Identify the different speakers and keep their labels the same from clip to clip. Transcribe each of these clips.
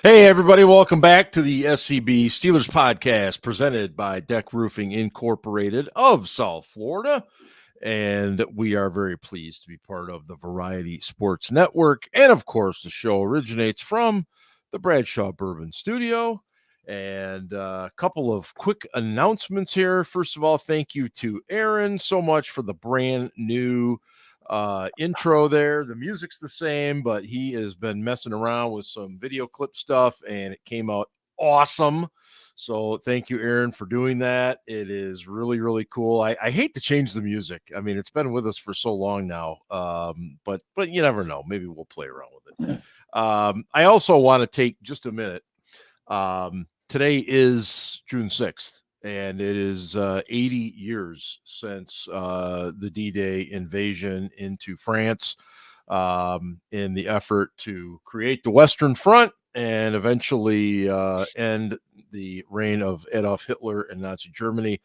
Speaker 1: Hey, everybody. Welcome back to the SCB Steelers Podcast presented by Deck Roofing Incorporated of South Florida. And we are very pleased to be part of the Variety Sports Network. And, of course, the show originates from the Bradshaw Bourbon Studio. And a couple of quick announcements here. First of all, thank you to Aaron so much for the brand new intro there. The music's the same, but he has been messing around with some video clip stuff and it came out awesome. So thank you, Aaron, for doing that. It is really, really cool. I hate to change the music. I mean, it's been with us for so long now. But you never know. Maybe we'll play around with it. I also want to take just a minute. Today is June 6th. And it is 80 years since the D-Day invasion into France in the effort to create the Western Front and eventually end the reign of Adolf Hitler and Nazi Germany.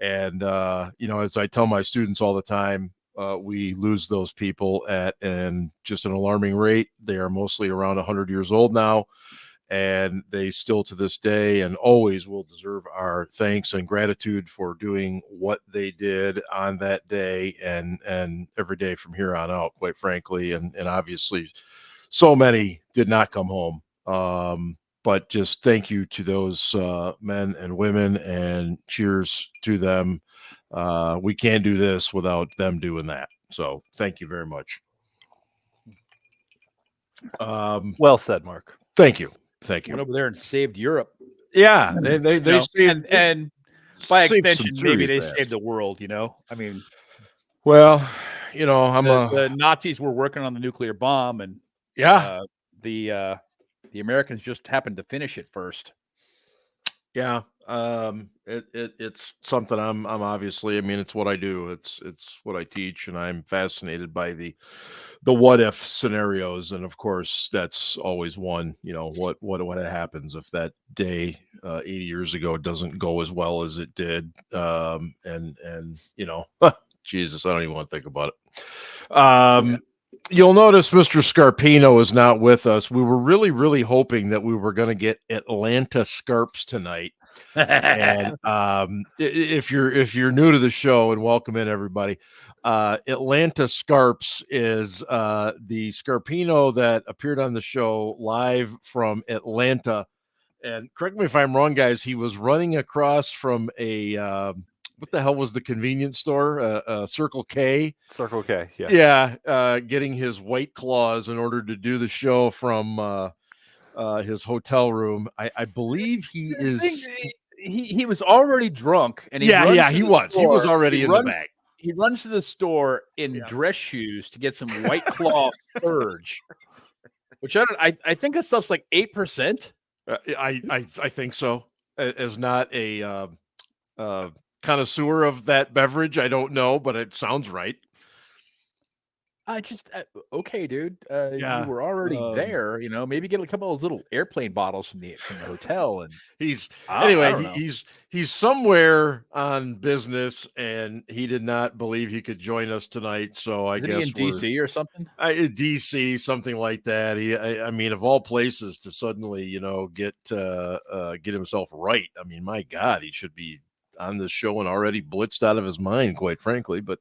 Speaker 1: And, as I tell my students all the time, we lose those people at just an alarming rate. They are mostly around 100 years old now. And they still to this day and always will deserve our thanks and gratitude for doing what they did on that day and every day from here on out, quite frankly. And obviously so many did not come home. But just thank you to those men and women and cheers to them. We can't do this without them doing that. So thank you very much.
Speaker 2: Well said, Mark.
Speaker 1: Thank you. Thank you.
Speaker 3: Went over there and saved Europe.
Speaker 1: Yeah, they saved,
Speaker 3: and by
Speaker 1: saved
Speaker 3: extension, maybe they
Speaker 1: fast.
Speaker 3: saved the world. I mean,
Speaker 1: well,
Speaker 3: the Nazis were working on the nuclear bomb, and the Americans just happened to finish it first.
Speaker 1: Yeah, it's something I'm obviously. I mean, it's what I do. It's what I teach, and I'm fascinated by the what if scenarios, and of course, that's always one. What happens if that day 80 years ago doesn't go as well as it did, and Jesus, I don't even want to think about it. You'll notice Mr. Scarpino is not with us. We were really, really hoping that we were going to get Atlanta Scarps tonight. And if you're new to the show, and welcome in everybody, Atlanta Scarps is the Scarpino that appeared on the show live from Atlanta. And correct me if I'm wrong, guys, he was running across from a what the hell was the convenience store? Circle K.
Speaker 2: Circle K, yeah.
Speaker 1: Yeah, getting his White Claws in order to do the show from his hotel room. I believe he is.
Speaker 3: He was already drunk, and
Speaker 1: he was. He was already in the bag.
Speaker 3: He runs to the store in dress shoes to get some White Claw Surge, which I think that stuff's like 8%.
Speaker 1: I think so. As not a connoisseur of that beverage, I don't know, but it sounds right.
Speaker 3: I just okay, dude. You were already there, Maybe get a couple of those little airplane bottles from the hotel, and
Speaker 1: he's somewhere on business, and he did not believe he could join us tonight. So I guess
Speaker 3: he in DC or something.
Speaker 1: DC, something like that. I mean, of all places to suddenly, get himself right. I mean, my God, he should be on this show and already blitzed out of his mind, quite frankly. But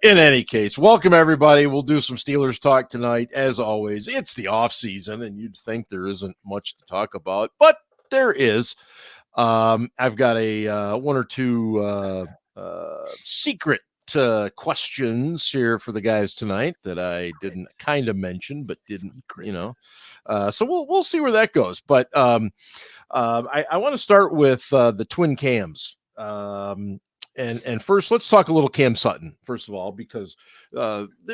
Speaker 1: in any case, welcome everybody. We'll do some Steelers talk tonight. As always, it's the off season, and you'd think there isn't much to talk about, but there is. I've got a one or two secret questions here for the guys tonight that I didn't kind of mention, but didn't, so we'll see where that goes. But I want to start with the twin Cams. And first, let's talk a little Cam Sutton, first of all, because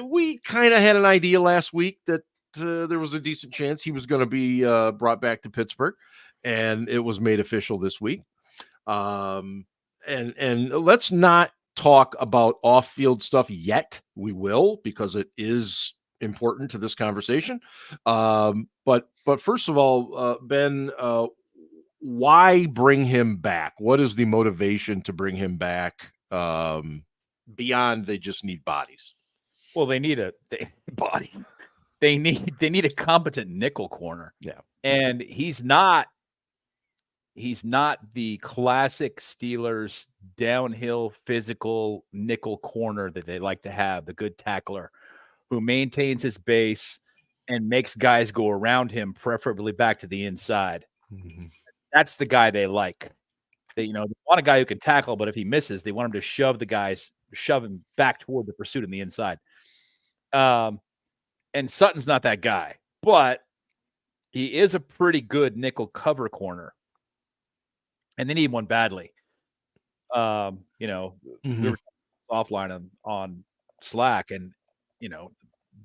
Speaker 1: we kind of had an idea last week that there was a decent chance he was going to be brought back to Pittsburgh, and it was made official this week. And let's not talk about off-field stuff yet. We will, because it is important to this conversation. But first of all, Ben, why bring him back? What is the motivation to bring him back beyond they just need bodies?
Speaker 3: Well, they need body. They need a competent nickel corner.
Speaker 1: Yeah.
Speaker 3: And he's not the classic Steelers downhill physical nickel corner that they like to have, the good tackler who maintains his base and makes guys go around him, preferably back to the inside.
Speaker 1: Mm-hmm.
Speaker 3: That's the guy they like. They want a guy who can tackle, but if he misses, they want him to shove him back toward the pursuit on the inside. And Sutton's not that guy, but he is a pretty good nickel cover corner. And they need one badly. We were offline on Slack, and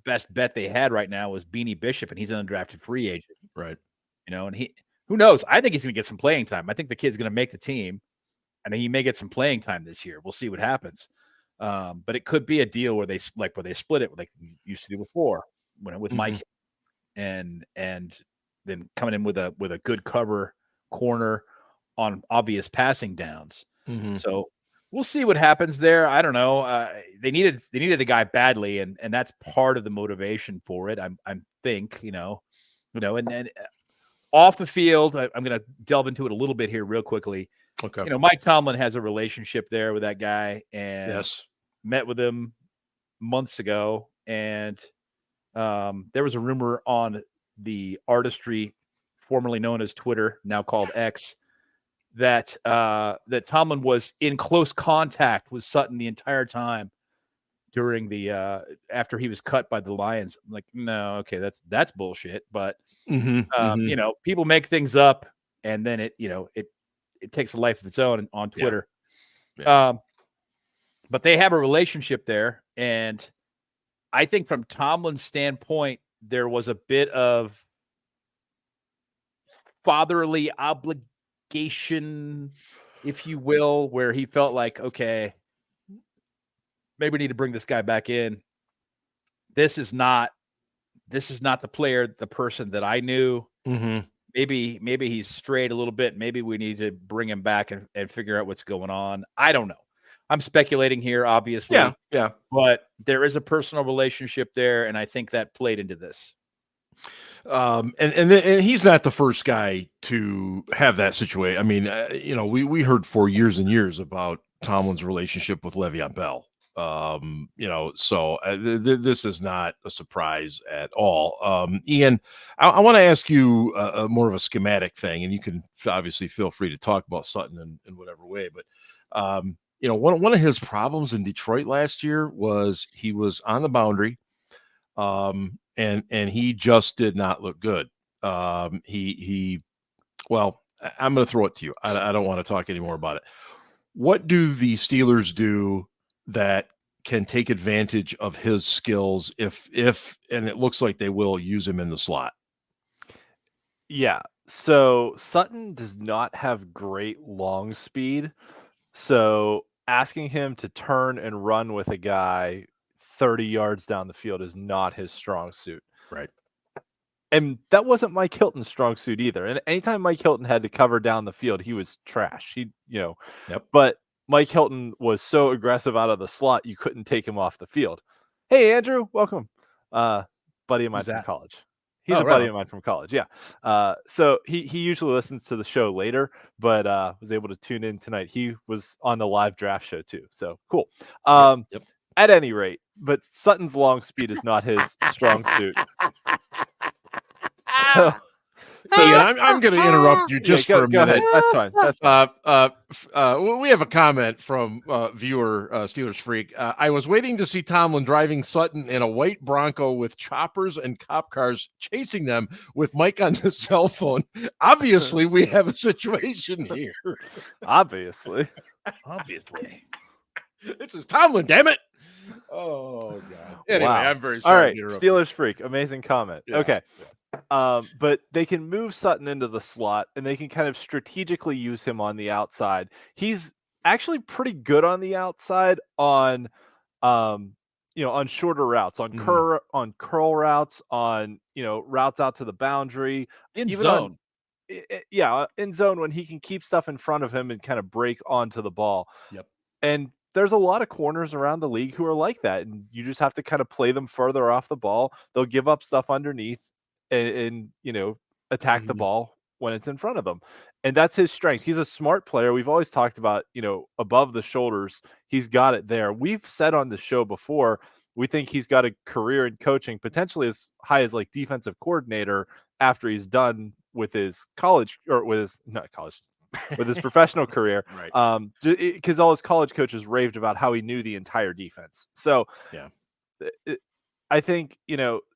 Speaker 3: best bet they had right now was Beanie Bishop, and he's an undrafted free agent.
Speaker 1: Right.
Speaker 3: And who knows? I think he's going to get some playing time. I think the kid's going to make the team, and he may get some playing time this year. We'll see what happens. But it could be a deal where they split it like they used to do before, with Mike, and then coming in with a good cover corner on obvious passing downs. So we'll see what happens there. I don't know. They needed the guy badly, and that's part of the motivation for it. I think, and off the field, I'm going to delve into it a little bit here real quickly.
Speaker 1: Okay.
Speaker 3: Mike Tomlin has a relationship there with that guy, and met with him months ago. And there was a rumor on the Artistry, formerly known as Twitter, now called X, that Tomlin was in close contact with Sutton the entire time during the after he was cut by the Lions. I'm like, no, okay, that's bullshit. But people make things up, and then it takes a life of its own on Twitter.
Speaker 1: Yeah.
Speaker 3: But they have a relationship there, and I think from Tomlin's standpoint, there was a bit of fatherly obligation, if you will, where he felt like, okay, maybe we need to bring this guy back in. This is not the person that I knew. Maybe he's strayed a little bit. Maybe we need to bring him back and figure out what's going on. I don't know. I'm speculating here, obviously.
Speaker 1: Yeah.
Speaker 3: But there is a personal relationship there, and I think that played into this.
Speaker 1: And he's not the first guy to have that situation. I mean, we heard for years and years about Tomlin's relationship with Le'Veon Bell. So this is not a surprise at all. Ian, I want to ask you more of a schematic thing, and you can obviously feel free to talk about Sutton in whatever way. But one of his problems in Detroit last year was he was on the boundary, and he just did not look good. Well, I'm going to throw it to you. I don't want to talk anymore about it. What do the Steelers do that can take advantage of his skills if and it looks like they will use him in the slot?
Speaker 2: Yeah. So Sutton does not have great long speed. So asking him to turn and run with a guy 30 yards down the field is not his strong suit.
Speaker 1: Right.
Speaker 2: And that wasn't Mike Hilton's strong suit either. And anytime Mike Hilton had to cover down the field, he was trash. But Mike Hilton was so aggressive out of the slot, you couldn't take him off the field. Hey, Andrew, welcome. Buddy of mine from college. He's a buddy of mine from college. Yeah. So he usually listens to the show later, but was able to tune in tonight. He was on the live draft show too. So cool. At any rate, but Sutton's long speed is not his strong suit.
Speaker 1: So yeah, I'm going to interrupt you just for a minute.
Speaker 2: That's fine. That's fine.
Speaker 1: We have a comment from viewer Steelers Freak. I was waiting to see Tomlin driving Sutton in a white Bronco with choppers and cop cars chasing them with Mike on the cell phone. Obviously, we have a situation here.
Speaker 2: Obviously.
Speaker 3: This is
Speaker 1: Tomlin, damn it. Oh God. Anyway,
Speaker 2: wow.
Speaker 1: I'm very sorry.
Speaker 2: All right,
Speaker 1: to interrupt
Speaker 2: Steelers freak, amazing comment.
Speaker 1: Yeah.
Speaker 2: Okay. But they can move Sutton into the slot and they can kind of strategically use him on the outside. He's actually pretty good on the outside on on shorter routes, on curl routes, on routes out to the boundary,
Speaker 3: in
Speaker 2: even
Speaker 3: zone.
Speaker 2: In zone when he can keep stuff in front of him and kind of break onto the ball.
Speaker 1: Yep.
Speaker 2: And there's a lot of corners around the league who are like that, and you just have to kind of play them further off the ball. They'll give up stuff underneath and attack the ball when it's in front of them. And that's his strength. He's a smart player. We've always talked about, above the shoulders. He's got it there. We've said on the show before, we think he's got a career in coaching, potentially as high as like defensive coordinator after he's done with his college or with his not college with his professional career.
Speaker 1: Right.
Speaker 2: Because all his college coaches raved about how he knew the entire defense. So
Speaker 1: yeah.
Speaker 2: I think,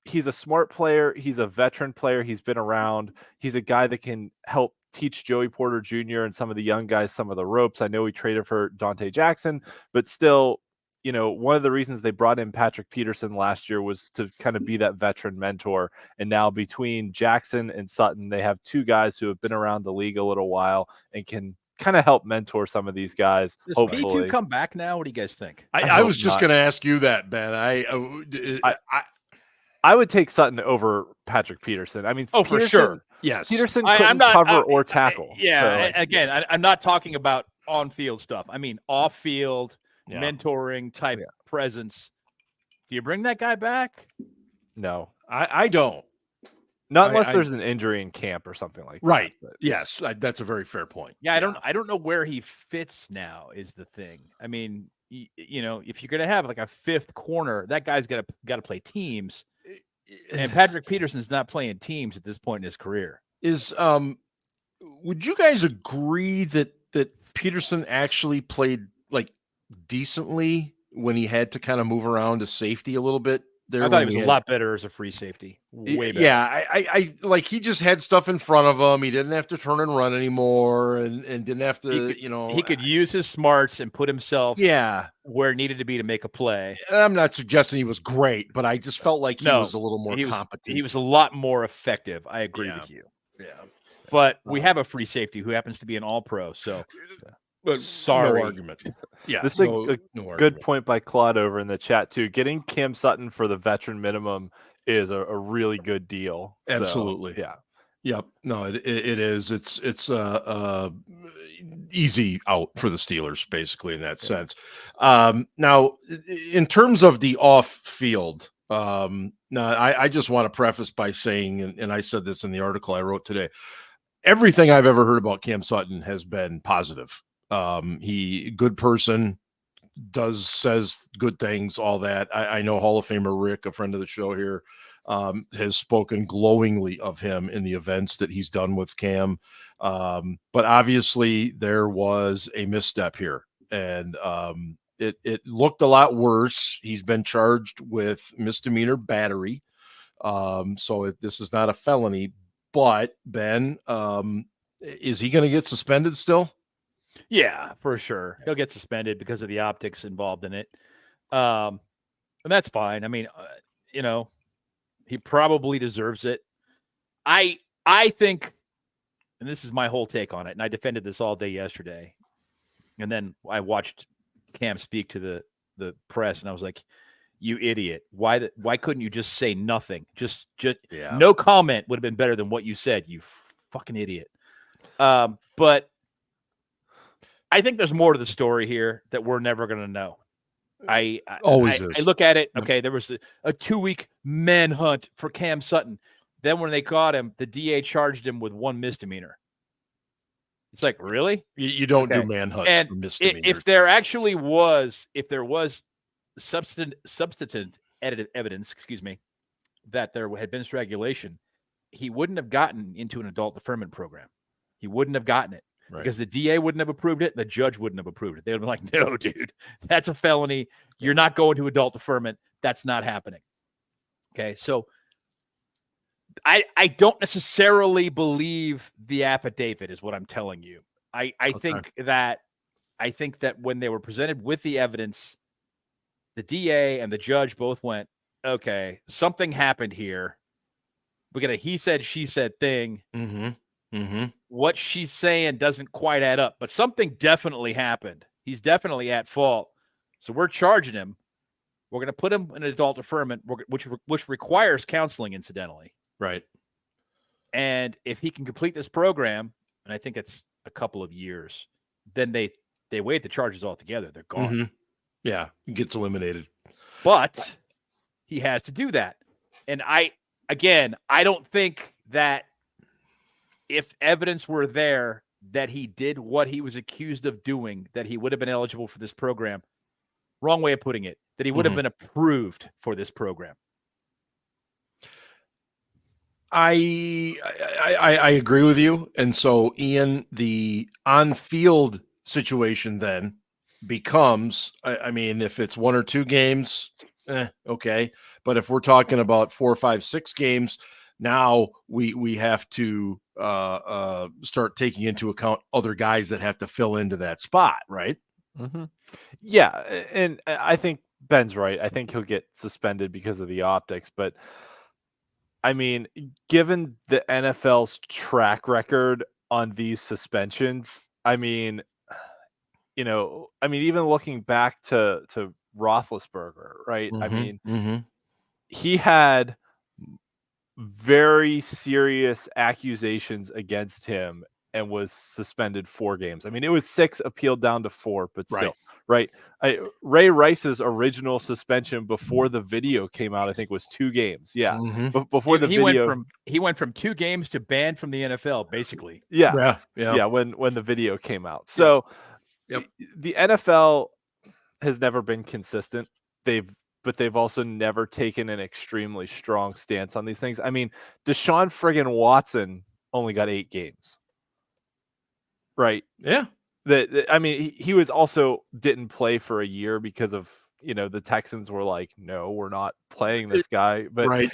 Speaker 2: he's a smart player. He's a veteran player. He's been around. He's a guy that can help teach Joey Porter Jr. and some of the young guys some of the ropes. I know he traded for Dante Jackson, but still, one of the reasons they brought in Patrick Peterson last year was to kind of be that veteran mentor. And now between Jackson and Sutton, they have two guys who have been around the league a little while and can kind of help mentor some of these guys.
Speaker 3: Does
Speaker 2: hopefully.
Speaker 3: P2 come back now? What do you guys think?
Speaker 1: I was just going to ask you that, Ben.
Speaker 2: I would take Sutton over Patrick Peterson. I mean,
Speaker 3: for sure.
Speaker 2: Yes. Peterson couldn't cover or tackle.
Speaker 3: Again, I'm not talking about on-field stuff. I mean, off-field mentoring type presence. Do you bring that guy back?
Speaker 2: No.
Speaker 1: I don't.
Speaker 2: Not unless there's an injury in camp or something like that.
Speaker 1: Right. Yes, that's a very fair point.
Speaker 3: Yeah, I don't know where he fits now is the thing. I mean, if you're going to have like a fifth corner, that guy's got to play teams. And Patrick Peterson's not playing teams at this point in his career.
Speaker 1: Would you guys agree that Peterson actually played like decently when he had to kind of move around to safety a little bit?
Speaker 3: I thought he was a lot better as a free safety. Way better.
Speaker 1: Yeah, I like he just had stuff in front of him. He didn't have to turn and run anymore, and didn't have to,
Speaker 3: He could use his smarts and put himself where it needed to be to make a play.
Speaker 1: And I'm not suggesting he was great, but I just felt like he was a little more competent.
Speaker 3: He was a lot more effective. I agree with you.
Speaker 1: Yeah.
Speaker 3: But we have a free safety who happens to be an all-pro, so sorry.
Speaker 1: No argument. Yeah,
Speaker 2: this is a good point by Claude over in the chat too. Getting Cam Sutton for the veteran minimum is a really good deal.
Speaker 1: Absolutely.
Speaker 2: So, yeah.
Speaker 1: Yep. No, it is. It's easy out for the Steelers, basically, in that sense. Now, in terms of the off-field, now I just want to preface by saying, and I said this in the article I wrote today, everything I've ever heard about Cam Sutton has been positive. He good person, says good things, all that. I know Hall of Famer Rick, a friend of the show here, has spoken glowingly of him in the events that he's done with Cam. But obviously there was a misstep here, and it looked a lot worse. He's been charged with misdemeanor battery. So this is not a felony, but Ben, is he going to get suspended still?
Speaker 3: Yeah, for sure. He'll get suspended because of the optics involved in it. And that's fine. I mean, he probably deserves it. I think, and this is my whole take on it, and I defended this all day yesterday. And then I watched Cam speak to the press, and I was like, you idiot. Why couldn't you just say nothing? Just no comment would have been better than what you said, you fucking idiot. But I think there's more to the story here that we're never going to know. I look at it. Okay, there was a 2-week manhunt for Cam Sutton. Then when they caught him, the DA charged him with 1 misdemeanor. It's like, really?
Speaker 1: You don't do manhunts for misdemeanors.
Speaker 3: If there was substantive evidence, that there had been strangulation, he wouldn't have gotten into an adult deferment program. He wouldn't have gotten it. Right. Because the DA wouldn't have approved it, the judge wouldn't have approved it. They would have been like, no, dude, that's a felony. You're not going to adult deferment. That's not happening. Okay, so I don't necessarily believe the affidavit is what I'm telling you. I think that when they were presented with the evidence, the DA and the judge both went, okay, something happened here. We got a he said, she said thing. What she's saying doesn't quite add up, but something definitely happened. He's definitely at fault. So we're charging him. We're going to put him in an adult deferment, which requires counseling, incidentally.
Speaker 1: Right.
Speaker 3: And if he can complete this program, and I think it's a couple of years, then they waive the charges altogether. They're gone.
Speaker 1: Yeah, he gets eliminated.
Speaker 3: But he has to do that. And I don't think that if evidence were there that he did what he was accused of doing, that he would have been eligible for this program. Wrong way of putting it. That he would have been approved for this program.
Speaker 1: I agree with you. And so, Ian, the on-field situation then becomes, I mean, if it's 1 or 2 games, okay. But if we're talking about 4, 5, 6 games, now we have to start taking into account other guys that have to fill into that spot, right?
Speaker 2: Yeah, and I think Ben's right. I think he'll get suspended because of the optics, but I mean, given the NFL's track record on these suspensions, I mean, even looking back to Roethlisberger, right? I mean, he had very serious accusations against him and was suspended 4 games. I mean, it was 6 appealed down to 4, but still, right? Ray Rice's original suspension before the video came out, I think, was 2 games. Yeah, before the video,
Speaker 3: he went from 2 games to banned from the NFL, basically.
Speaker 2: Yeah. When the video came out, so the NFL has never been consistent. But they've also never taken an extremely strong stance on these things. I mean, Deshaun friggin' Watson only got 8 games. Right.
Speaker 1: Yeah.
Speaker 2: I mean, he was also didn't play for a year because of, the Texans were like, no, we're not playing this guy. But, but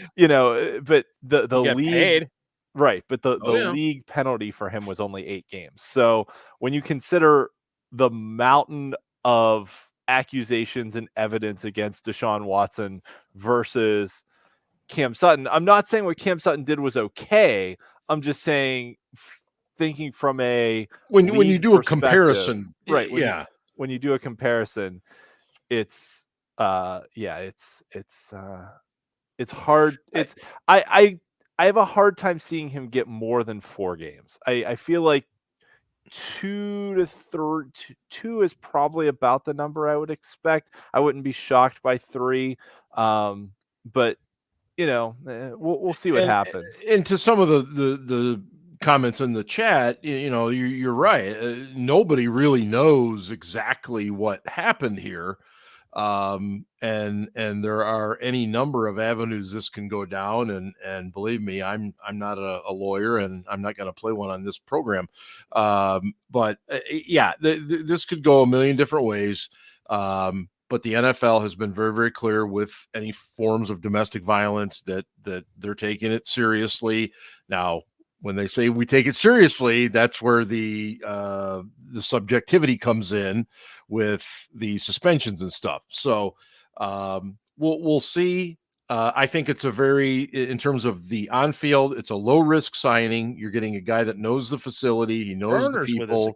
Speaker 2: the league
Speaker 3: paid.
Speaker 2: Right. But the league penalty for him was only 8 games. So when you consider the mountain of accusations and evidence against Deshaun Watson versus Cam Sutton, I'm not saying what Cam Sutton did was okay. I'm just saying, thinking from a
Speaker 1: when you do a comparison,
Speaker 2: right? When you do a comparison, it's hard. I have a hard time seeing him get more than 4 games. I feel like 2 to 3, 2 is probably about the number I would expect. I wouldn't be shocked by 3, but we'll see what happens.
Speaker 1: And to some of the comments in the chat, you're right. Nobody really knows exactly what happened here. And there are any number of avenues this can go down. And believe me, I'm not a lawyer, and I'm not going to play one on this program. But this could go a million different ways. But the NFL has been very, very clear with any forms of domestic violence that they're taking it seriously. Now, when they say we take it seriously, that's where the subjectivity comes in with the suspensions and stuff. So we'll see. I think it's in terms of the on-field, it's a low-risk signing. You're getting a guy that knows the facility. He knows the people.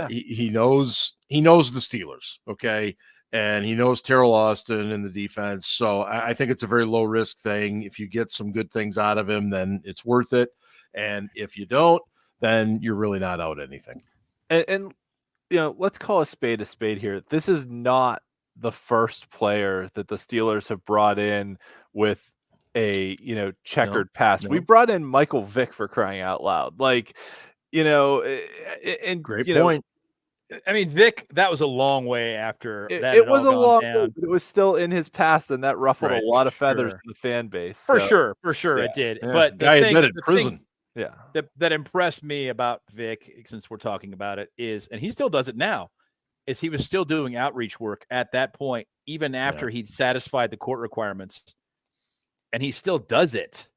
Speaker 1: He knows the Steelers. Okay. And he knows Terrell Austin in the defense. So I think it's a very low-risk thing. If you get some good things out of him, then it's worth it. And if you don't, then you're really not out anything.
Speaker 2: And let's call a spade here. This is not the first player that the Steelers have brought in with a checkered past. We brought in Michael Vick, for crying out loud. Like, and
Speaker 1: great point.
Speaker 3: I mean, Vic, that was a long way after that.
Speaker 2: It was a long way, but it was still in his past, and that ruffled a lot of feathers in the fan base.
Speaker 3: For sure, it did.
Speaker 1: Yeah.
Speaker 3: But
Speaker 1: the guy admitted prison.
Speaker 3: That impressed me about Vic, since we're talking about it, is, and he still does it now, is he was still doing outreach work at that point, even after he'd satisfied the court requirements, and he still does it.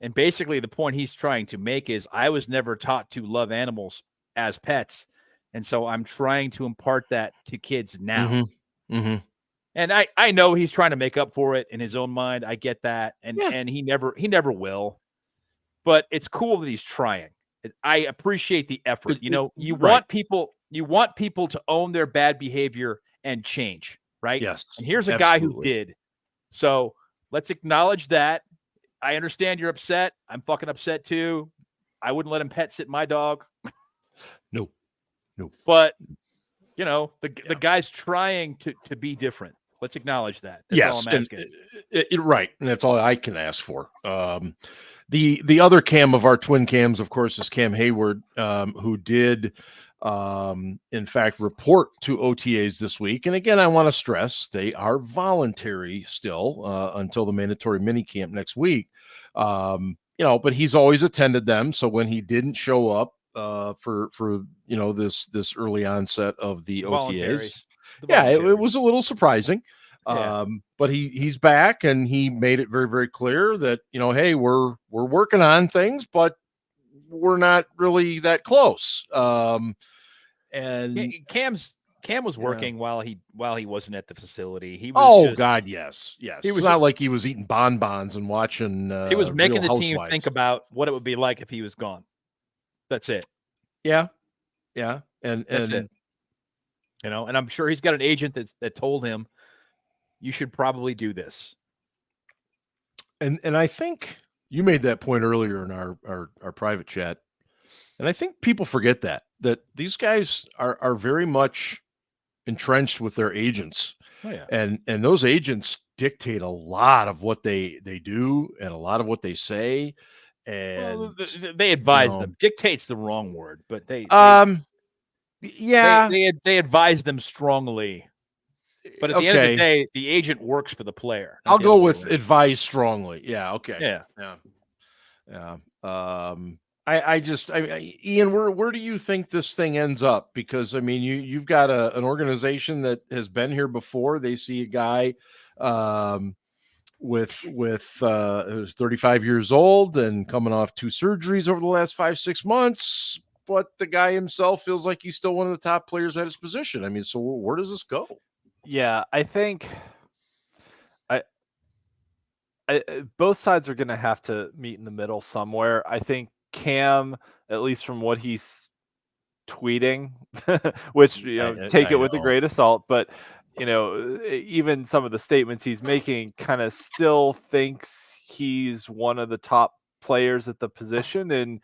Speaker 3: And basically the point he's trying to make is, I was never taught to love animals as pets. And so I'm trying to impart that to kids now. And I know he's trying to make up for it in his own mind. I get that. And he never will. But it's cool that he's trying. I appreciate the effort. You want people to own their bad behavior and change, right?
Speaker 1: Yes.
Speaker 3: And here's a guy who did. So let's acknowledge that. I understand you're upset. I'm fucking upset too. I wouldn't let him pet sit my dog.
Speaker 1: No.
Speaker 3: But the guy's trying to be different. Let's acknowledge that. That's all I'm asking.
Speaker 1: Right. And that's all I can ask for. The other Cam of our twin Cams, of course, is Cam Heyward, who did, in fact, report to OTAs this week. And again, I want to stress they are voluntary still until the mandatory minicamp next week. But he's always attended them. So when he didn't show up for this early onset of the OTAs, it was a little surprising. But he's back, and he made it very, very clear that, hey, we're working on things, but we're not really that close. And
Speaker 3: Cam was working while he wasn't at the facility. He was
Speaker 1: God, yes. It was not like he was eating bonbons and watching.
Speaker 3: He was making the
Speaker 1: Real
Speaker 3: team
Speaker 1: Housewives.
Speaker 3: think about what it would be like if he was gone. That's it.
Speaker 1: Yeah, and
Speaker 3: That's it. And I'm sure he's got an agent that told him, you should probably do this.
Speaker 1: And I think you made that point earlier in our private chat. And I think people forget that these guys are very much entrenched with their agents.
Speaker 3: Oh, yeah.
Speaker 1: And those agents dictate a lot of what they do and a lot of what they say. And
Speaker 3: they advise them. Dictate's the wrong word, but they advise them strongly. But at the end of the day, the agent works for the player.
Speaker 1: I'll go with advise strongly. Yeah. Okay.
Speaker 3: Yeah.
Speaker 1: Ian, where do you think this thing ends up? Because you've got an organization that has been here before. They see a guy who's 35 years old and coming off 2 surgeries over the last 5-6 months, but the guy himself feels like he's still one of the top players at his position. So where does this go?
Speaker 2: Yeah, I think both sides are going to have to meet in the middle somewhere. I think Cam, at least from what he's tweeting, which take it with a grain of salt, but even some of the statements he's making kind of still thinks he's one of the top players at the position, and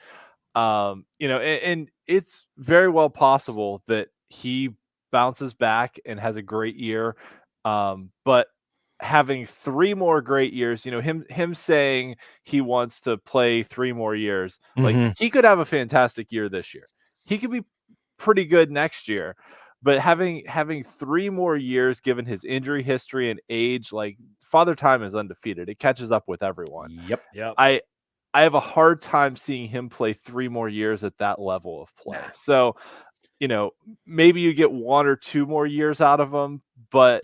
Speaker 2: and it's very well possible that he bounces back and has a great year, but having 3 more great years, him saying he wants to play 3 more years, like he could have a fantastic year this year, he could be pretty good next year, but having 3 more years, given his injury history and age, like Father Time is undefeated. It catches up with everyone.
Speaker 3: Yep.
Speaker 2: I have a hard time seeing him play 3 more years at that level of play. So maybe you get 1 or 2 more years out of him, but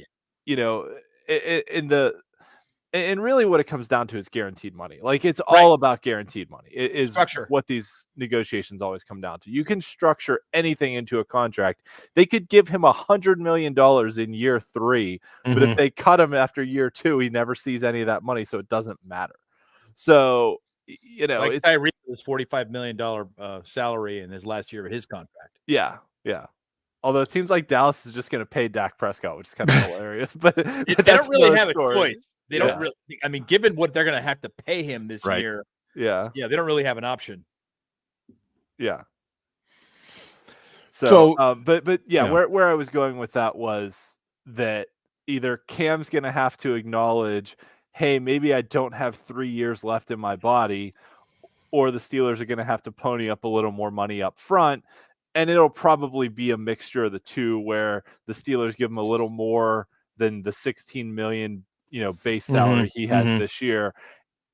Speaker 2: and really what it comes down to is guaranteed money. Like it's all about guaranteed money. It is
Speaker 3: structure.
Speaker 2: What these negotiations always come down to. You can structure anything into a contract. They could give him $100 million in year 3, but if they cut him after year 2, he never sees any of that money, so it doesn't matter. So
Speaker 3: like Tyree was $45 million salary in his last year of his contract.
Speaker 2: Yeah. Although it seems like Dallas is just going to pay Dak Prescott, which is kind of hilarious. But
Speaker 3: they don't really have a choice. They don't really. Given what they're going to have to pay him this year, they don't really have an option.
Speaker 2: Yeah. So where I was going with that was that either Cam's going to have to acknowledge, hey, maybe I don't have 3 years left in my body, or the Steelers are going to have to pony up a little more money up front. And it'll probably be a mixture of the two, where the Steelers give him a little more than the $16 million, base salary he has this year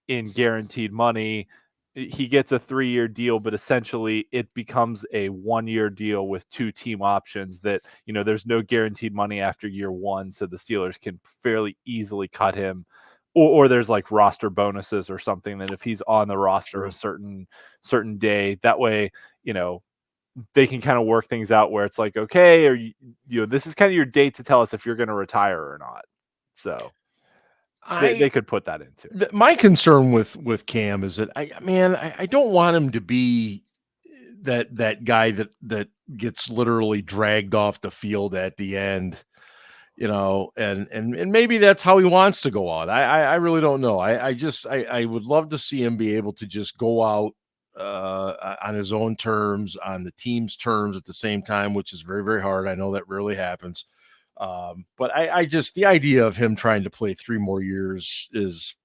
Speaker 2: in guaranteed money. He gets a 3-year deal, but essentially it becomes a 1-year deal with 2 team options that, there's no guaranteed money after year 1. So the Steelers can fairly easily cut him, or there's like roster bonuses or something that if he's on the roster a certain day, that way, they can kind of work things out where it's like, okay, or this is kind of your date to tell us if you're going to retire or not. So they could put that into.
Speaker 1: My concern with Cam is that I don't want him to be that guy that gets literally dragged off the field at the end, and maybe that's how he wants to go out. I really don't know. I would love to see him be able to just go out on his own terms, on the team's terms at the same time, which is very, very hard. I know that rarely happens. But I just, the idea of him trying to play 3 more years is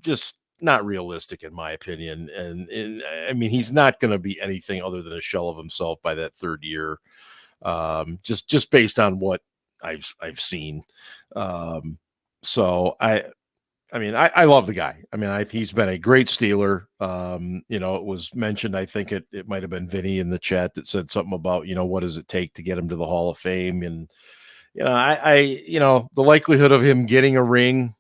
Speaker 1: just not realistic in my opinion. And I mean, he's not going to be anything other than a shell of himself by that 3rd year. Just based on what I've seen. So I mean, I love the guy. I mean, he's been a great Steeler. It was mentioned, I think it might've been Vinny in the chat that said something about, what does it take to get him to the Hall of Fame? And, the likelihood of him getting a ring,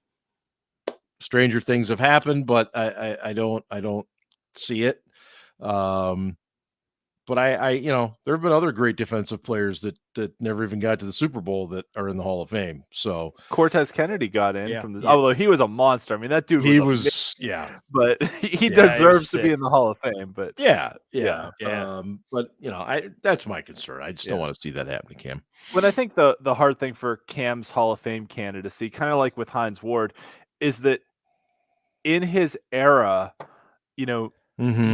Speaker 1: stranger things have happened, but I don't see it. But there have been other great defensive players that never even got to the Super Bowl that are in the Hall of Fame. So
Speaker 2: Cortez Kennedy got in from this, although he was a monster. I mean, that dude
Speaker 1: was
Speaker 2: but he deserves to be in the Hall of Fame. But
Speaker 1: but that's my concern. I just don't want to see that happen to Cam.
Speaker 2: But I think the hard thing for Cam's Hall of Fame candidacy, kind of like with Hines Ward, is that in his era, he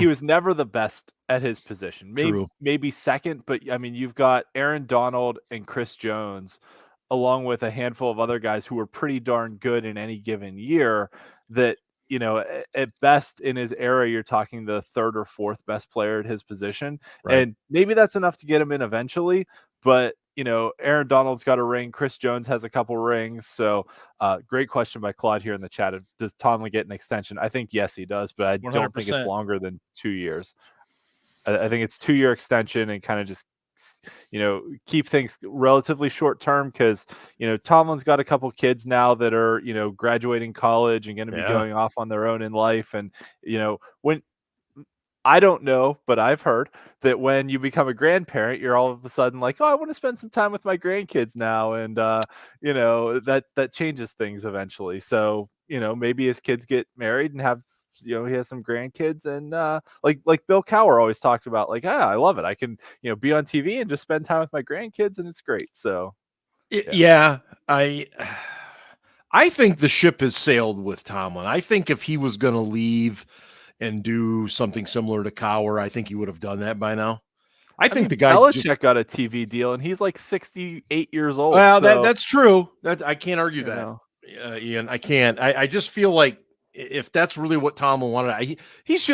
Speaker 2: was never the best at his position. Maybe second, but I mean, you've got Aaron Donald and Chris Jones, along with a handful of other guys who were pretty darn good in any given year. That at best in his era, you're talking the 3rd or 4th best player at his position, and maybe that's enough to get him in eventually. But Aaron Donald's got a ring. Chris Jones has a couple rings. So great question by Claude here in the chat. Does Tomlin get an extension? I think yes, he does, but I 100%. Don't think it's longer than 2 years. I think it's 2-year extension and kind of just, keep things relatively short term because, Tomlin's got a couple kids now that are, graduating college and going to be going off on their own in life. And, when I don't know, but I've heard that when you become a grandparent, you're all of a sudden like, oh, I want to spend some time with my grandkids now. And, that changes things eventually. So, maybe his kids get married and have, he has some grandkids and like Bill Cowher always talked about, like, I love it. I can, be on TV and just spend time with my grandkids and it's great. So,
Speaker 1: I think the ship has sailed with Tomlin. I think if he was going to leave and do something similar to Cowher, I think he would have done that by now. I think the guy
Speaker 2: Belichick got a TV deal and he's like 68 years old.
Speaker 1: Well, that's true. I can't argue that, Ian. I can't. I just feel like if that's really what Tomlin wanted, he's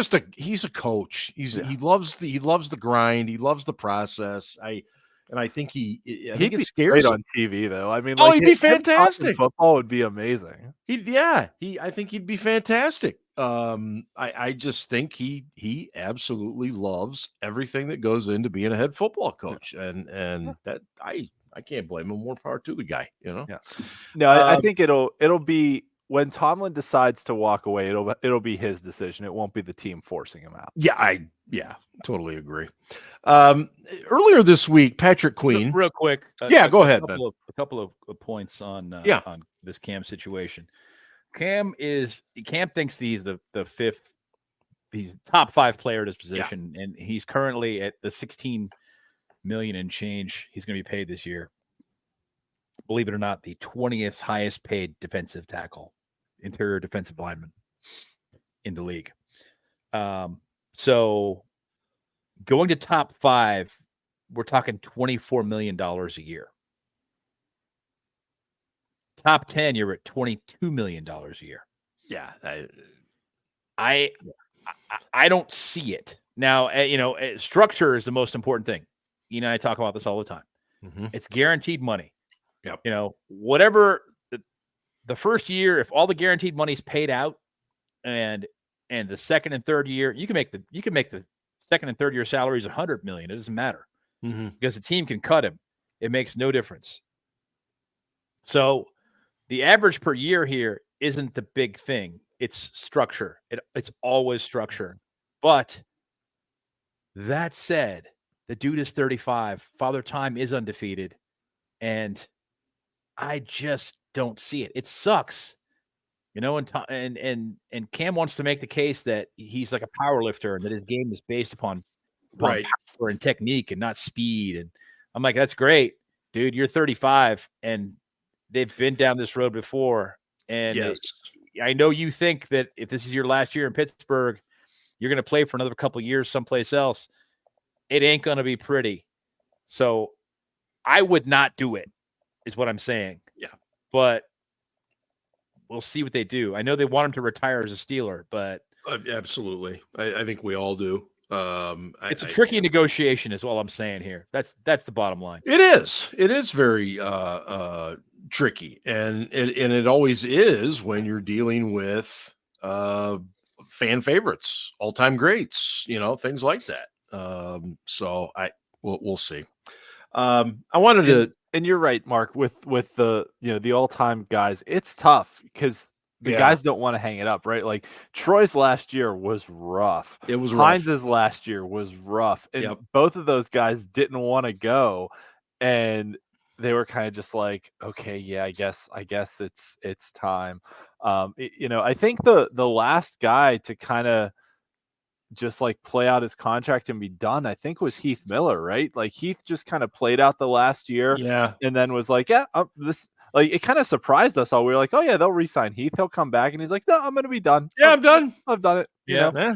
Speaker 1: a coach. He loves the grind. He loves the process. I think he'd
Speaker 2: be great on TV though. I mean,
Speaker 1: he'd be fantastic.
Speaker 2: Football would be amazing.
Speaker 1: I think he'd be fantastic. I just think he absolutely loves everything that goes into being a head football coach, and that I can't blame him. More power to the guy, No,
Speaker 2: I think it'll be when Tomlin decides to walk away. It'll be his decision. It won't be the team forcing him out.
Speaker 1: Yeah, totally agree. Earlier this week, Patrick Queen,
Speaker 3: real quick.
Speaker 1: Go ahead.
Speaker 3: A couple of points on this Cam situation. Cam thinks he's the 5th. He's top 5 player at his position, and he's currently at the $16 million and change he's going to be paid this year. Believe it or not, the 20th highest paid defensive tackle, interior defensive lineman in the league. So going to top 5, we're talking $24 million a year. Top 10, you're at $22 million a year.
Speaker 1: Yeah.
Speaker 3: I don't see it. Now, structure is the most important thing. I talk about this all the time.
Speaker 1: Mm-hmm.
Speaker 3: It's guaranteed money.
Speaker 1: Yep.
Speaker 3: Whatever the first year, if all the guaranteed money's paid out and the second and third year, you can make the second and third year salaries $100 million. It doesn't matter because the team can cut him. It makes no difference. So the average per year here isn't the big thing. It's structure. It's always structure. But that said, the dude is 35. Father Time is undefeated. And I just don't see it. It sucks. And Cam wants to make the case that he's like a power lifter and that his game is based upon power and technique and not speed. And I'm like, that's great, dude. You're 35 and they've been down this road before. And I know you think that if this is your last year in Pittsburgh, you're going to play for another couple of years someplace else. It ain't going to be pretty. So I would not do it, is what I'm saying.
Speaker 1: Yeah. But
Speaker 3: we'll see what they do. I know they want him to retire as a Steeler, but
Speaker 1: absolutely. I think we all do.
Speaker 3: It's a tricky negotiation is all I'm saying here. That's the bottom line.
Speaker 1: It is very tricky. And it always is when you're dealing with fan favorites, all-time greats, things like that. So we'll see. I wanted to.
Speaker 2: And you're right, Mark, with the the all-time guys, it's tough because the guys don't want to hang it up, right? Like Troy's last year was rough.
Speaker 1: It was
Speaker 2: Heinz's last year was rough. And both of those guys didn't want to go. And they were kind of just like, okay, yeah, I guess it's time. I think the last guy to kind of just like play out his contract and be done, I think was Heath Miller, right? Like Heath just kind of played out the last year, and then was like, this like it kind of surprised us all. We were like, oh yeah, they'll re-sign Heath, he'll come back, and he's like, no, I'm gonna be done.
Speaker 1: Yeah, I'm done.
Speaker 2: I've done it.
Speaker 1: Yeah.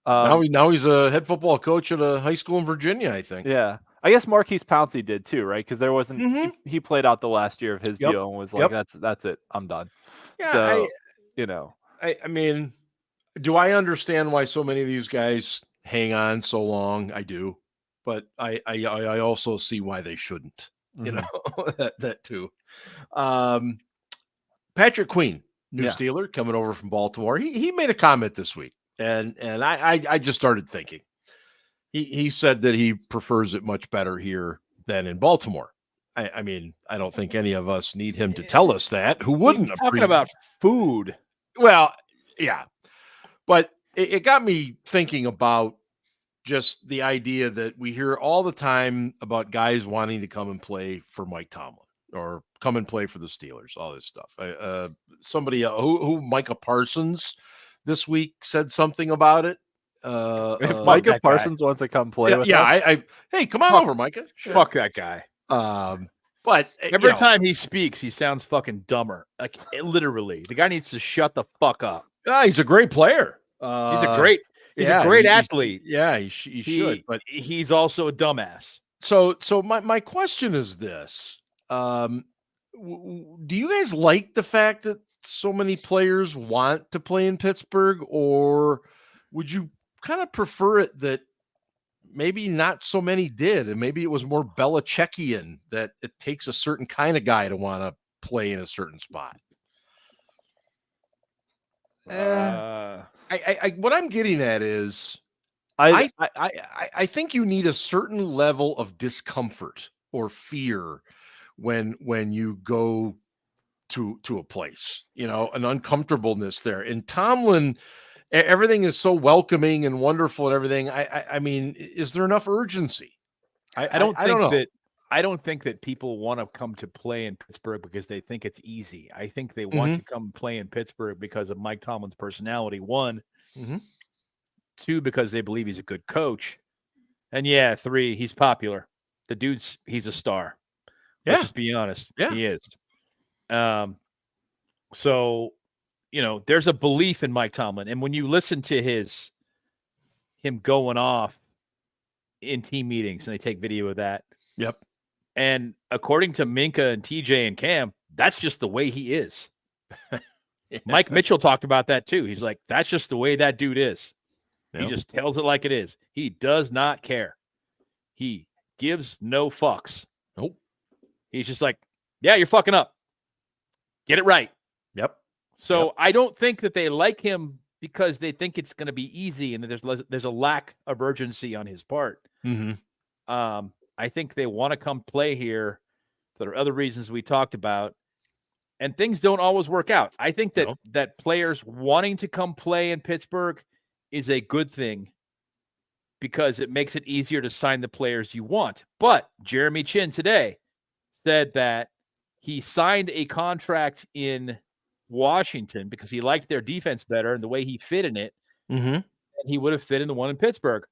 Speaker 1: Now he's a head football coach at a high school in Virginia, I think.
Speaker 2: Yeah, I guess Marquise Pouncey did too, right? Because there wasn't he played out the last year of his deal and was like, that's it, I'm done.
Speaker 1: Yeah,
Speaker 2: so
Speaker 1: I mean. Do I understand why so many of these guys hang on so long? I do, but I also see why they shouldn't. That too. Patrick Queen, new Steeler, coming over from Baltimore. He made a comment this week, and I just started thinking. He said that he prefers it much better here than in Baltimore. I mean, I don't think any of us need him to tell us that. Who wouldn't?
Speaker 3: He's talking about food.
Speaker 1: Well, yeah. But it got me thinking about just the idea that we hear all the time about guys wanting to come and play for Mike Tomlin or come and play for the Steelers, all this stuff. Somebody who Micah Parsons this week said something about it.
Speaker 2: If Micah Parsons wants to come play with us.
Speaker 1: Hey, come on over, Micah.
Speaker 3: Fuck that guy.
Speaker 1: But
Speaker 3: every time he speaks, he sounds fucking dumber. Like literally, the guy needs to shut the fuck up.
Speaker 1: He's a great player.
Speaker 3: He's a great athlete.
Speaker 1: He should, but
Speaker 3: he's also a dumbass.
Speaker 1: So my question is this: do you guys like the fact that so many players want to play in Pittsburgh, or would you kind of prefer it that maybe not so many did, and maybe it was more Belichickian that it takes a certain kind of guy to want to play in a certain spot? What I'm getting at is I think you need a certain level of discomfort or fear when you go to a place, an uncomfortableness there. And Tomlin, everything is so welcoming and wonderful and everything. I mean, is there enough urgency?
Speaker 3: I don't think that people want to come to play in Pittsburgh because they think it's easy. I think they want to come play in Pittsburgh because of Mike Tomlin's personality. One, two, because they believe he's a good coach. And three, he's popular. He's a star. Let's just be honest.
Speaker 1: Yeah.
Speaker 3: He is. So, there's a belief in Mike Tomlin. And when you listen to him going off in team meetings, and they take video of that.
Speaker 1: Yep.
Speaker 3: And according to Minka and TJ and Cam, that's just the way he is. Mike Mitchell talked about that too. He's like, that's just the way that dude is. Yep. He just tells it like it is. He does not care. He gives no fucks.
Speaker 1: Nope.
Speaker 3: He's just like, yeah, you're fucking up. Get it right.
Speaker 1: Yep.
Speaker 3: So I don't think that they like him because they think it's going to be easy and that there's a lack of urgency on his part. I think they want to come play here. There are other reasons we talked about, and things don't always work out. I think that players wanting to come play in Pittsburgh is a good thing because it makes it easier to sign the players you want. But Jeremy Chin today said that he signed a contract in Washington because he liked their defense better and the way he fit in it.
Speaker 1: Mm-hmm.
Speaker 3: And he would have fit in the one in Pittsburgh.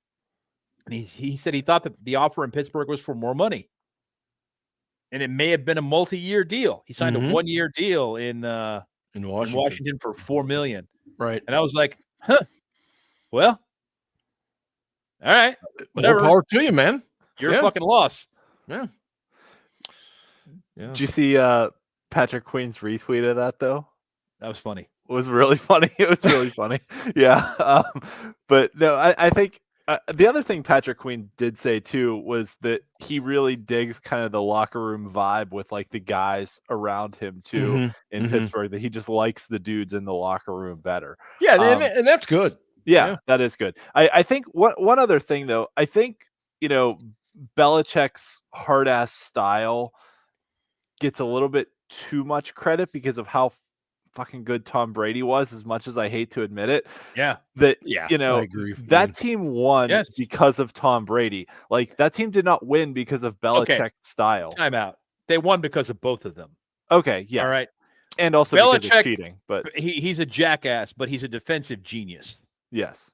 Speaker 3: And he said he thought that the offer in Pittsburgh was for more money. And it may have been a multi-year deal. He signed a 1-year deal in Washington for $4 million.
Speaker 1: Right.
Speaker 3: And I was like, well, all right. Whatever.
Speaker 1: More power to you, man.
Speaker 3: You're a fucking loss.
Speaker 1: Yeah.
Speaker 2: Did you see Patrick Queen's retweet of that, though?
Speaker 3: That was funny.
Speaker 2: It was really funny. It was really funny. Yeah. But no, I think the other thing Patrick Queen did say, too, was that he really digs kind of the locker room vibe with like the guys around him, too, in Pittsburgh, that he just likes the dudes in the locker room better.
Speaker 1: Yeah. And that's good.
Speaker 2: Yeah, that is good. I think one other thing, though, I think, Belichick's hard ass style gets a little bit too much credit because of how fucking good Tom Brady was, as much as I hate to admit it.
Speaker 3: Yeah.
Speaker 2: I
Speaker 1: agree.
Speaker 2: That team won because of Tom Brady. Like, that team did not win because of Belichick's style.
Speaker 3: Time out. They won because of both of them.
Speaker 2: Okay, yes.
Speaker 3: All right.
Speaker 2: And also because of cheating. But
Speaker 3: he's a jackass, but he's a defensive genius.
Speaker 2: Yes.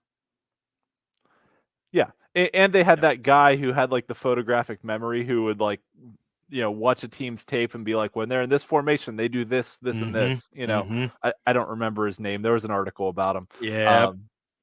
Speaker 2: Yeah. And they had that guy who had like the photographic memory who would like, watch a team's tape and be like, when they're in this formation, they do this, and this. I don't remember his name. There was an article about him.
Speaker 1: Yeah.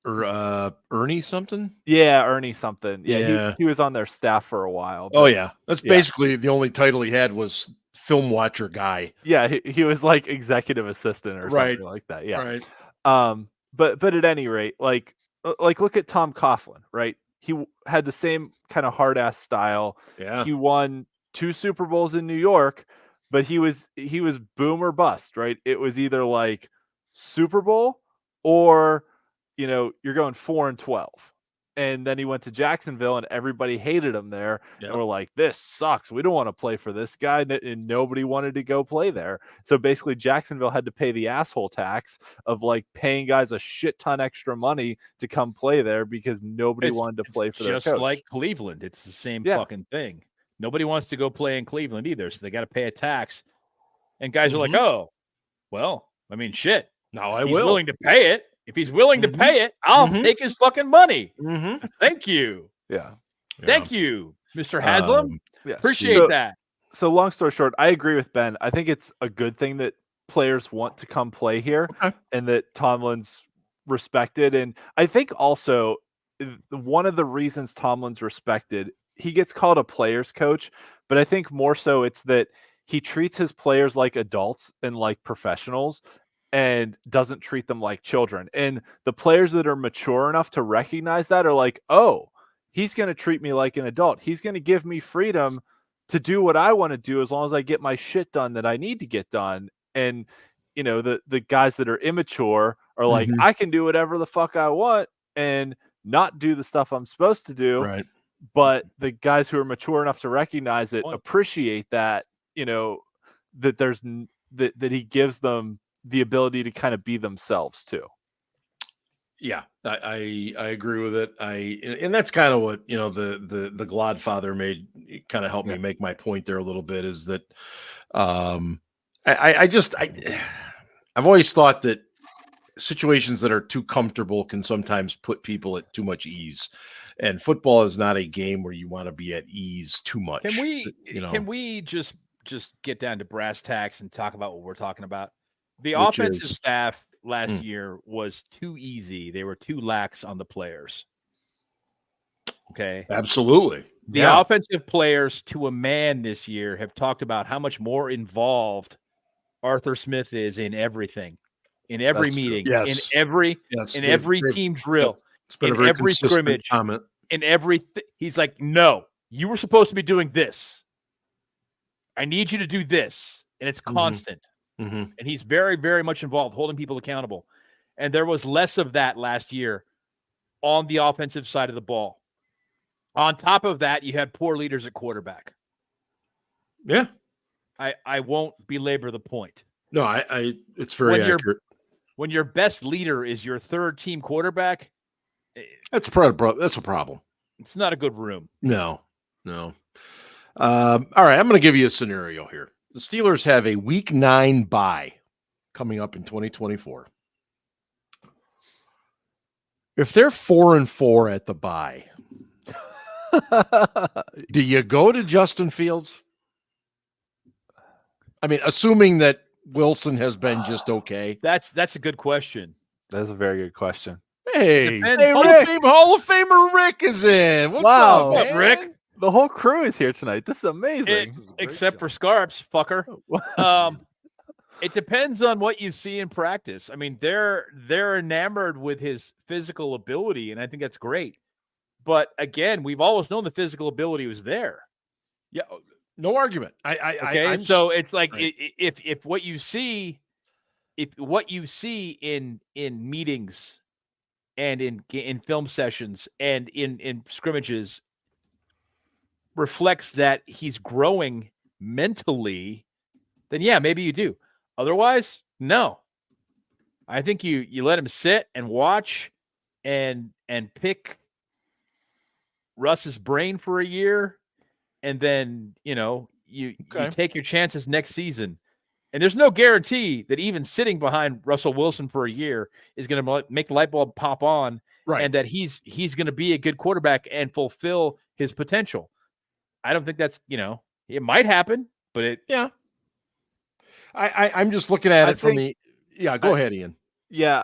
Speaker 1: Or Ernie something?
Speaker 2: Yeah, Ernie something. Yeah. He was on their staff for a while.
Speaker 1: But, that's basically the only title he had was film watcher guy.
Speaker 2: Yeah, he was like executive assistant or something like that. Yeah.
Speaker 1: Right.
Speaker 2: But at any rate, like look at Tom Coughlin, right? He had the same kind of hard ass style.
Speaker 1: Yeah.
Speaker 2: He won 2 Super Bowls in New York, but he was boom or bust, right? It was either like Super Bowl or, you're going 4-12. And then he went to Jacksonville and everybody hated him there. Yep. And we're like, this sucks. We don't want to play for this guy. And nobody wanted to go play there. So basically Jacksonville had to pay the asshole tax of like paying guys a shit ton extra money to come play there because nobody wanted to play for their coach.
Speaker 3: Just like Cleveland. It's the same fucking thing. Nobody wants to go play in Cleveland either. So they got to pay a tax. And guys are like, oh, well, I mean, shit.
Speaker 1: No,
Speaker 3: he's willing to pay it. If he's willing to pay it, I'll take his fucking money. Thank you.
Speaker 2: Yeah.
Speaker 3: Thank you, Mr. Haslam. Appreciate that.
Speaker 2: So long story short, I agree with Ben. I think it's a good thing that players want to come play here and that Tomlin's respected. And I think also one of the reasons Tomlin's respected, he gets called a player's coach, but I think more so it's that he treats his players like adults and like professionals and doesn't treat them like children. And the players that are mature enough to recognize that are like, oh, he's going to treat me like an adult. He's going to give me freedom to do what I want to do as long as I get my shit done that I need to get done. And, the guys that are immature are like, I can do whatever the fuck I want and not do the stuff I'm supposed to do.
Speaker 1: Right.
Speaker 2: But the guys who are mature enough to recognize it, appreciate that, that there's that he gives them the ability to kind of be themselves too.
Speaker 1: Yeah, I agree with it. And that's kind of what, the Godfather made kind of help me make my point there a little bit is that I've always thought that situations that are too comfortable can sometimes put people at too much ease. And football is not a game where you want to be at ease too much.
Speaker 3: Can we just get down to brass tacks and talk about what we're talking about? The offensive staff last year was too easy. They were too lax on the players. Okay.
Speaker 1: Absolutely.
Speaker 3: The offensive players to a man this year have talked about how much more involved Arthur Smith is in everything, in every meeting, in every team drill, in every scrimmage, in everything. He's like, no, you were supposed to be doing this. I need you to do this. And it's constant. And he's very, very much involved, holding people accountable. And there was less of that last year on the offensive side of the ball. On top of that, you had poor leaders at quarterback.
Speaker 1: Yeah.
Speaker 3: I won't belabor the point.
Speaker 1: No, it's very accurate.
Speaker 3: When your best leader is your third team quarterback,
Speaker 1: that's a problem.
Speaker 3: It's not a good room.
Speaker 1: No. All right, I'm going to give you a scenario here. The Steelers have a Week 9 bye coming up in 2024. If they're 4-4 at the bye, do you go to Justin Fields? I mean, assuming that Wilson has been just okay.
Speaker 3: That's a good question.
Speaker 2: That's a very good question.
Speaker 1: Hey, Hall of Famer Rick is in. What's up, man?
Speaker 3: Rick?
Speaker 2: The whole crew is here tonight. This is amazing.
Speaker 3: Except for Scarps, fucker. It depends on what you see in practice. I mean, they're enamored with his physical ability, and I think that's great. But again, we've always known the physical ability was there.
Speaker 1: Yeah, no argument.
Speaker 3: So it's like if what you see in meetings and in film sessions and in scrimmages reflects that he's growing mentally, then yeah, maybe you do. Otherwise, no. I think you let him sit and watch and pick Russ's brain for a year, and then you take your chances next season. And there's no guarantee that even sitting behind Russell Wilson for a year is going to make the light bulb pop on,
Speaker 1: right? And
Speaker 3: that he's going to be a good quarterback and fulfill his potential. I don't think that's it might happen, but
Speaker 1: I'm just looking at it from the Go ahead, Ian.
Speaker 2: Yeah.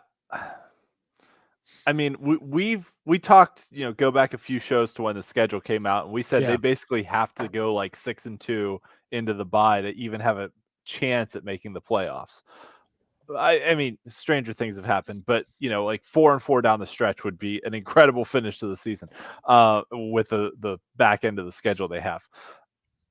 Speaker 2: I mean, we talked, go back a few shows to when the schedule came out, and we said they basically have to go like 6-2 into the bye to even have a chance at making the playoffs. I mean, stranger things have happened, but like 4-4 down the stretch would be an incredible finish to the season with the back end of the schedule they have.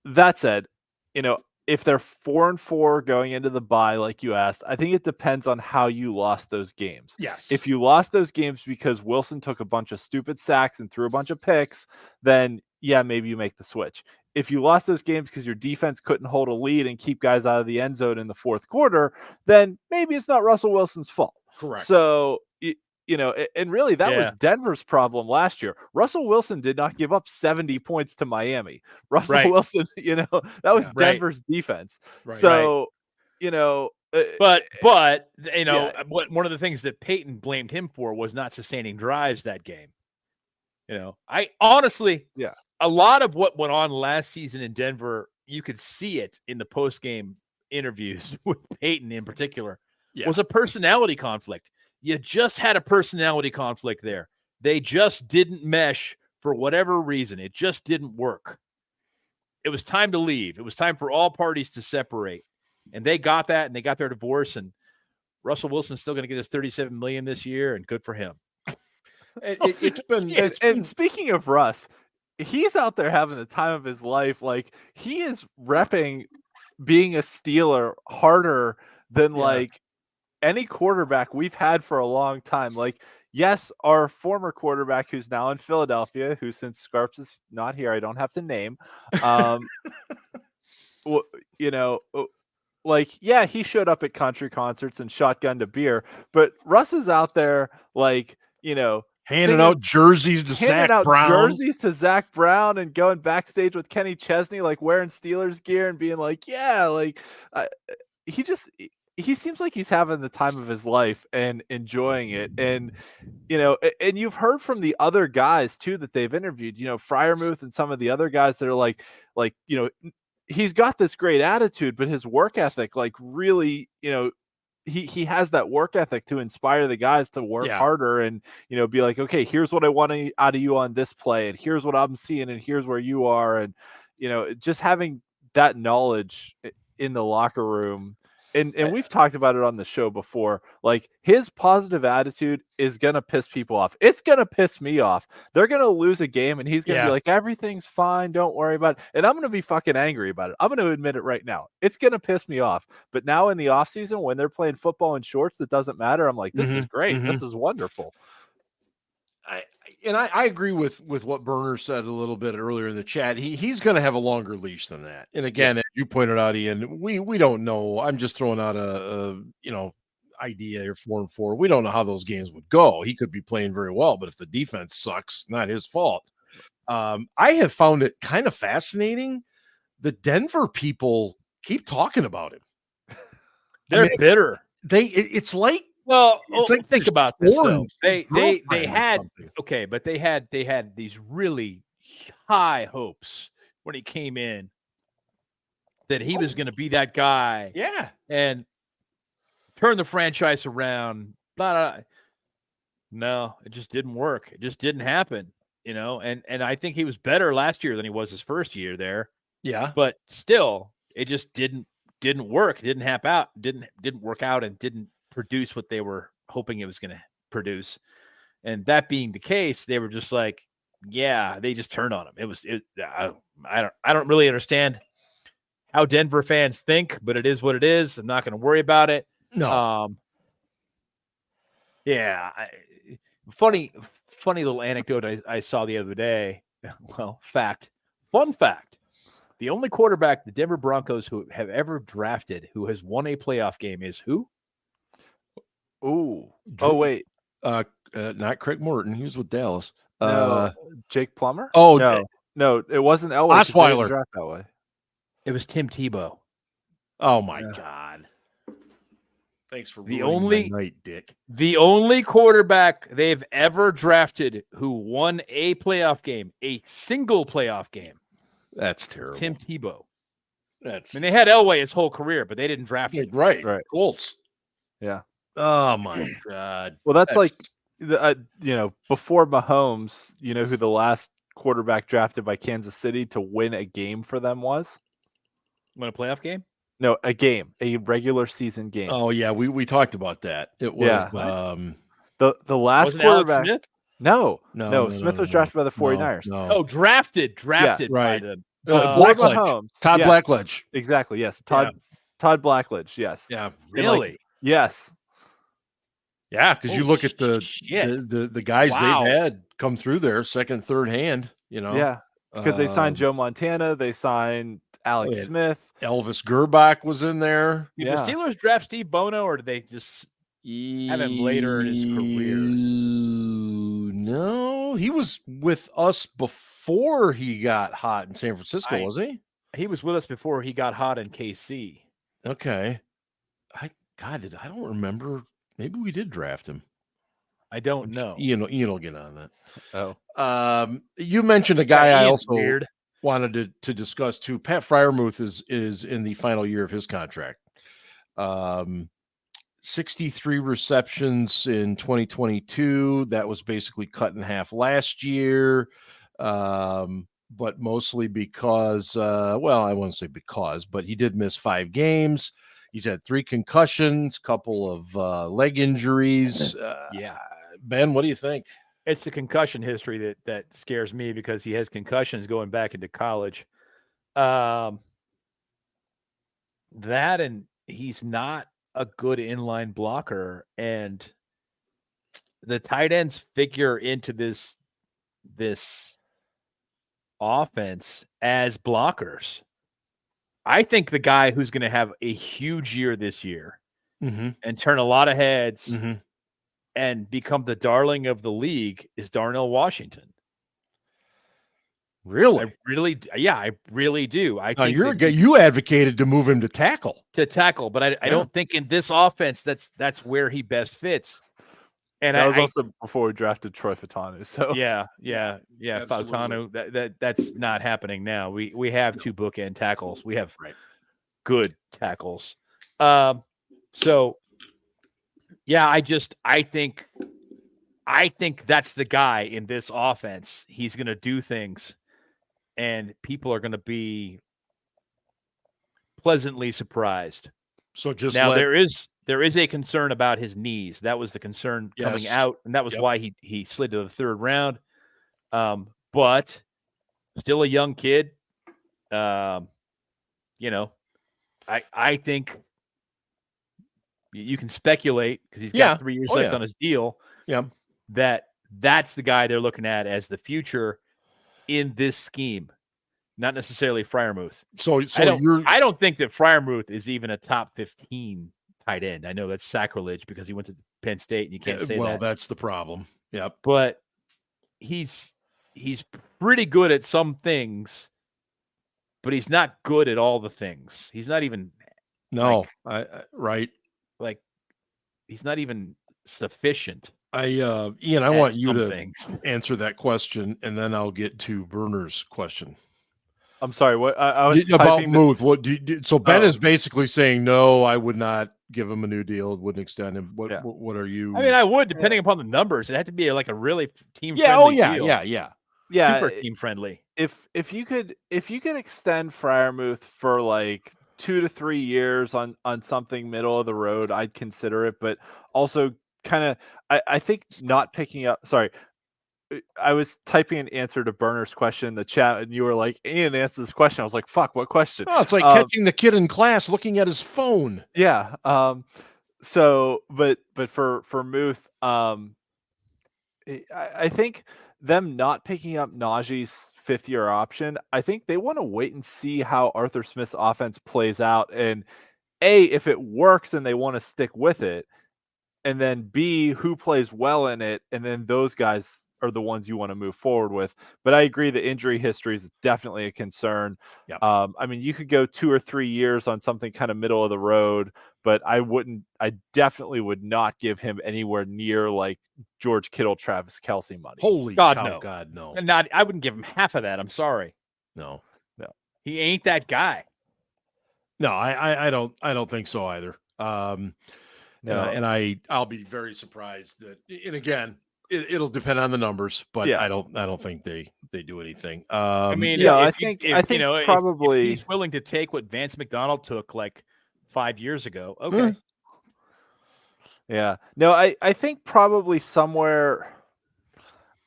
Speaker 2: That said, if they're 4-4 going into the bye, like you asked, I think it depends on how you lost those games.
Speaker 1: Yes.
Speaker 2: If you lost those games because Wilson took a bunch of stupid sacks and threw a bunch of picks, then maybe you make the switch. If you lost those games because your defense couldn't hold a lead and keep guys out of the end zone in the fourth quarter, then maybe it's not Russell Wilson's fault.
Speaker 1: Correct.
Speaker 2: So, and really that was Denver's problem last year. Russell Wilson did not give up 70 points to Miami. Russell Wilson, that was Denver's defense.
Speaker 3: Right.
Speaker 2: So,
Speaker 3: but one of the things that Peyton blamed him for was not sustaining drives that game. I honestly, a lot of what went on last season in Denver, you could see it in the post-game interviews with Peyton in particular, was a personality conflict. You just had a personality conflict there. They just didn't mesh for whatever reason. It just didn't work. It was time to leave. It was time for all parties to separate. And they got that, and they got their divorce, and Russell Wilson's still going to get his $37 million this year, and good for him.
Speaker 2: It's been speaking of Russ, he's out there having the time of his life. Like, he is repping being a Steeler harder than like any quarterback we've had for a long time. Like, yes, our former quarterback who's now in Philadelphia, who since Scarps is not here, I don't have to name. He showed up at country concerts and shotgunned a beer, but Russ is out there
Speaker 1: handing out jerseys to Zach Brown
Speaker 2: and going backstage with Kenny Chesney, like wearing Steelers gear and being like, he seems like he's having the time of his life and enjoying it. And, and you've heard from the other guys too, that they've interviewed, Freiermuth and some of the other guys that are like, he's got this great attitude, but his work ethic, like really, he has that work ethic to inspire the guys to work harder and, be like, okay, here's what I want out of you on this play. And here's what I'm seeing. And here's where you are. And, just having that knowledge in the locker room. And we've talked about it on the show before. Like, his positive attitude is going to piss people off. It's going to piss me off. They're going to lose a game and he's going to be like, everything's fine. Don't worry about it. And I'm going to be fucking angry about it. I'm going to admit it right now. It's going to piss me off. But now in the offseason, when they're playing football in shorts, that doesn't matter. I'm like, this is great. This is wonderful.
Speaker 1: I agree with what Berner said a little bit earlier in the chat. He's going to have a longer leash than that. And again, as you pointed out, Ian, we don't know. I'm just throwing out a idea here, 4-4. We don't know how those games would go. He could be playing very well, but if the defense sucks, not his fault. I have found it kind of fascinating. The Denver people keep talking about him.
Speaker 3: They're bitter.
Speaker 1: It's like
Speaker 3: think about this though. They had
Speaker 1: something.
Speaker 3: but they had these really high hopes when he came in that he was going to be that guy.
Speaker 1: Yeah.
Speaker 3: And turn the franchise around. No, it just didn't work. It just didn't happen, and I think he was better last year than he was his first year there.
Speaker 1: Yeah.
Speaker 3: But still, it just didn't work. It didn't work out and didn't produce what they were hoping it was going to produce. And that being the case, they were just like, yeah, they just turned on him. I don't really understand how Denver fans think, but it is what it is. I'm not going to worry about it.
Speaker 1: No.
Speaker 3: Funny little anecdote I saw the other day. Well, fun fact. The only quarterback the Denver Broncos who have ever drafted who has won a playoff game is who?
Speaker 2: Oh, wait.
Speaker 1: Not Craig Morton. He was with Dallas.
Speaker 2: No, Jake Plummer?
Speaker 1: Oh,
Speaker 2: no, it wasn't Elway.
Speaker 1: Osweiler.
Speaker 2: Draft that way.
Speaker 3: It was Tim Tebow.
Speaker 1: Oh my God. Thanks for ruining my night, Dick.
Speaker 3: The only quarterback they've ever drafted who won a playoff game, a single playoff game.
Speaker 1: That's terrible.
Speaker 3: Tim Tebow.
Speaker 1: I
Speaker 3: mean, they had Elway his whole career, but they didn't draft him.
Speaker 1: Right. Colts.
Speaker 2: Yeah.
Speaker 1: Oh my God.
Speaker 2: Well, that's like, before Mahomes, who the last quarterback drafted by Kansas City to win a game for them was?
Speaker 3: Win a playoff game?
Speaker 2: No, a regular season game.
Speaker 1: Oh yeah, we talked about that. It was
Speaker 2: the last
Speaker 3: wasn't
Speaker 2: quarterback.
Speaker 3: Alex Smith?
Speaker 2: No. Smith was drafted by the 49ers.
Speaker 1: No.
Speaker 3: Oh, drafted
Speaker 1: right.
Speaker 3: by them.
Speaker 1: Blackledge. Todd Blackledge.
Speaker 2: Exactly. Yes. Todd Blackledge. Yes.
Speaker 1: Yeah.
Speaker 3: Really?
Speaker 2: Yes.
Speaker 1: Yeah, because you look at the guys they've had come through there second, third hand.
Speaker 2: Yeah. Because they signed Joe Montana. They signed Alex Smith.
Speaker 1: Elvis Gerbach was in there.
Speaker 3: Did the Steelers draft Steve Bono, or did they just have him later in his career?
Speaker 1: No, he was with us before he got hot in San Francisco, was he?
Speaker 3: He was with us before he got hot in KC.
Speaker 1: Okay. I don't remember. Maybe we did draft him.
Speaker 3: I don't know.
Speaker 1: Ian will get on that.
Speaker 2: Oh.
Speaker 1: You mentioned a guy I also wanted to discuss too. Pat Freiermuth is in the final year of his contract. 63 receptions in 2022. That was basically cut in half last year. But mostly because, I wouldn't say because, but he did miss 5 games. He's had 3 concussions, couple of leg injuries. Ben, what do you think?
Speaker 3: It's the concussion history that scares me, because he has concussions going back into college. That, and he's not a good inline blocker, and the tight ends figure into this offense as blockers. I think the guy who's going to have a huge year this year and turn a lot of heads and become the darling of the league is Darnell Washington.
Speaker 1: Really?
Speaker 3: I really do. I think
Speaker 1: you advocated to move him to tackle.
Speaker 3: But I don't think in this offense that's where he best fits. And
Speaker 2: that was also before we drafted Troy Fautanu. So
Speaker 3: Fautanu. That's not happening now. We have 2 bookend tackles. We have good tackles. I think that's the guy in this offense. He's going to do things, and people are going to be pleasantly surprised.
Speaker 1: So
Speaker 3: there is a concern about his knees. That was the concern coming out, and that was why he slid to the 3rd round. But still a young kid. I think you can speculate, because he's got 3 years left on his deal.
Speaker 1: Yeah,
Speaker 3: that's the guy they're looking at as the future in this scheme, not necessarily Freiermuth.
Speaker 1: So
Speaker 3: I don't think that Freiermuth is even a top 15 tight end. I know that's sacrilege because he went to Penn State, and you can't say that.
Speaker 1: Well, that's the problem. Yep.
Speaker 3: But he's pretty good at some things, but he's not good at all the things. He's not even
Speaker 1: right.
Speaker 3: Like he's not even sufficient.
Speaker 1: Ian, I want you to
Speaker 3: things.
Speaker 1: answer that question, and then I'll get to Berner's question.
Speaker 2: I'm sorry. What I was
Speaker 1: about Muth? What do you, so Ben is basically saying no. I would not give him a new deal. Wouldn't extend him. What are you?
Speaker 3: I mean, I would, depending upon the numbers. It had to be like a really team.
Speaker 1: Friendly
Speaker 3: deal.
Speaker 1: Yeah.
Speaker 3: Super team friendly.
Speaker 2: If you could extend Freiermuth for like 2 to 3 years on something middle of the road, I'd consider it. But also, kind of, I think not picking up. Sorry. I was typing an answer to Berner's question in the chat, and you were like, Ian, answer this question. I was like, fuck, what question?
Speaker 1: Oh, it's like catching the kid in class looking at his phone.
Speaker 2: Yeah. So, but for Muth, I think them not picking up Najee's 5th-year option, I think they want to wait and see how Arthur Smith's offense plays out. And A, if it works and they want to stick with it, and then B, who plays well in it, and then those guys are the ones you want to move forward with. But I agree the injury history is definitely a concern.
Speaker 1: Yep.
Speaker 2: I mean, you could go 2 or 3 years on something kind of middle of the road, but I definitely would not give him anywhere near like George Kittle, Travis Kelce money.
Speaker 1: Holy
Speaker 3: God,
Speaker 1: cow,
Speaker 3: no.
Speaker 1: God, no.
Speaker 3: And I wouldn't give him half of that. I'm sorry.
Speaker 1: No.
Speaker 3: He ain't that guy.
Speaker 1: No, I don't think so either. And I'll be very surprised that, and again, it'll depend on the numbers, but I don't think they do anything.
Speaker 3: I mean,
Speaker 2: I think probably
Speaker 3: if he's willing to take what Vance McDonald took like 5 years ago. Okay.
Speaker 2: Yeah. No, I think probably somewhere.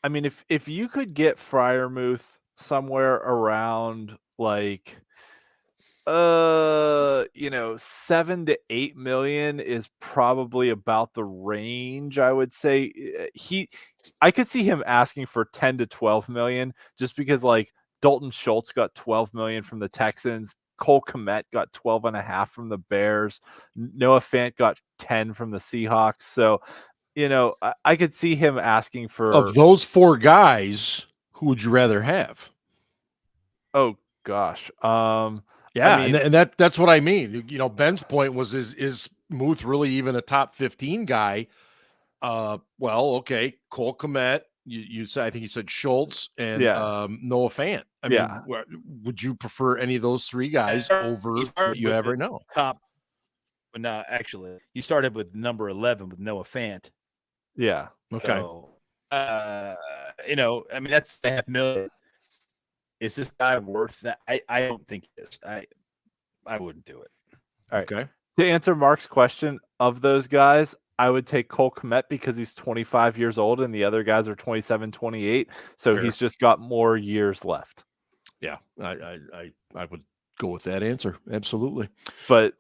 Speaker 2: I mean, if you could get Freiermuth somewhere around like 7 to 8 million is probably about the range. I would say I could see him asking for 10 to 12 million just because like Dalton Schultz got 12 million from the Texans. Cole Kmet got 12.5 from the Bears. Noah Fant got 10 from the Seahawks. So, I could see him asking for
Speaker 1: of those 4 guys, who would you rather have?
Speaker 2: Oh gosh.
Speaker 1: Yeah, I mean, and that's what I mean. Ben's point was, is Muth really even a top 15 guy? Well, okay, Cole Kmet. You said, I think you said Schultz and Noah Fant. I mean, would you prefer any of those 3 guys over what you have right now?
Speaker 3: Top. But no, actually, you started with number 11 with Noah Fant.
Speaker 2: Yeah.
Speaker 1: Okay.
Speaker 3: So, I mean, that's $500,000. Is this guy worth that? I don't think he is. I wouldn't do it.
Speaker 2: All right. Okay. To answer Mark's question, of those guys, I would take Cole Kmet because he's 25 years old and the other guys are 27, 28. So he's just got more years left.
Speaker 1: Yeah, I would go with that answer. Absolutely.
Speaker 2: But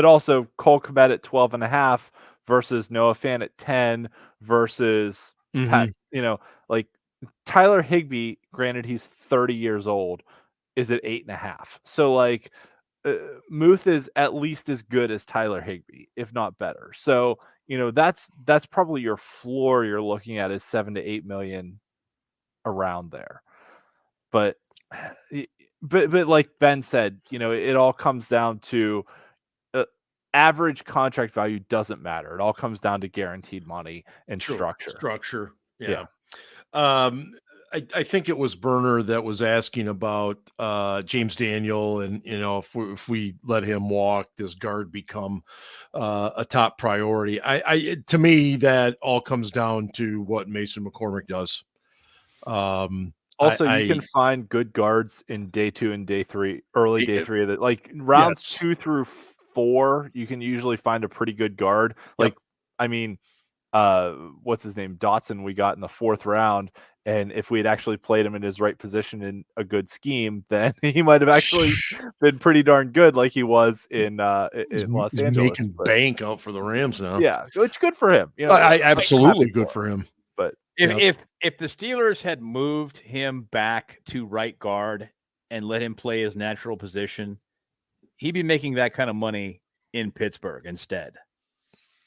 Speaker 2: also Cole Kmet at 12.5 versus Noah Fant at 10 versus Pat, like Tyler Higbee, granted he's 30 years old, is at 8.5. So like Muth is at least as good as Tyler Higbee, if not better. So, that's probably your floor you're looking at is 7 to 8 million around there. But like Ben said, it all comes down to average contract value doesn't matter. It all comes down to guaranteed money and structure.
Speaker 1: Yeah. I think it was Berner that was asking about James Daniel, and if we let him walk, does guard become a top priority? To me, that all comes down to what Mason McCormick does.
Speaker 2: Also, you can find good guards in day 2 and day 3, early day 3 of that, like rounds 2 through 4. You can usually find a pretty good guard. Like, I mean, what's his name? Dotson, we got in the 4th round. And if we had actually played him in his right position in a good scheme, then he might have actually been pretty darn good, like he was in Los Angeles.
Speaker 1: Making bank out for the Rams now.
Speaker 2: Yeah, which good for him.
Speaker 1: Absolutely good for him.
Speaker 2: But
Speaker 3: if the Steelers had moved him back to right guard and let him play his natural position, he'd be making that kind of money in Pittsburgh instead.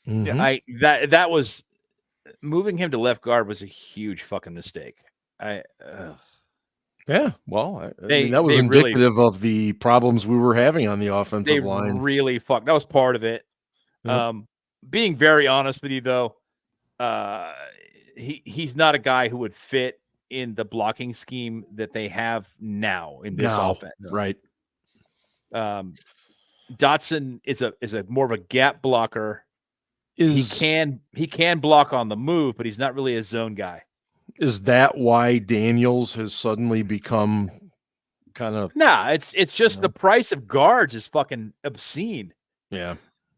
Speaker 1: Mm-hmm.
Speaker 3: That was. Moving him to left guard was a huge fucking mistake.
Speaker 1: Yeah, well, I mean, that was indicative of the problems we were having on the offensive line.
Speaker 3: They really fucked. That was part of it. Yep. Being very honest with you, though, he's not a guy who would fit in the blocking scheme that they have now in this offense.
Speaker 1: Right.
Speaker 3: Dotson is a more of a gap blocker. He can block on the move, but he's not really a zone guy.
Speaker 1: Is that why Daniels has suddenly become kind of?
Speaker 3: Nah, it's just the price of guards is fucking obscene.
Speaker 1: Yeah.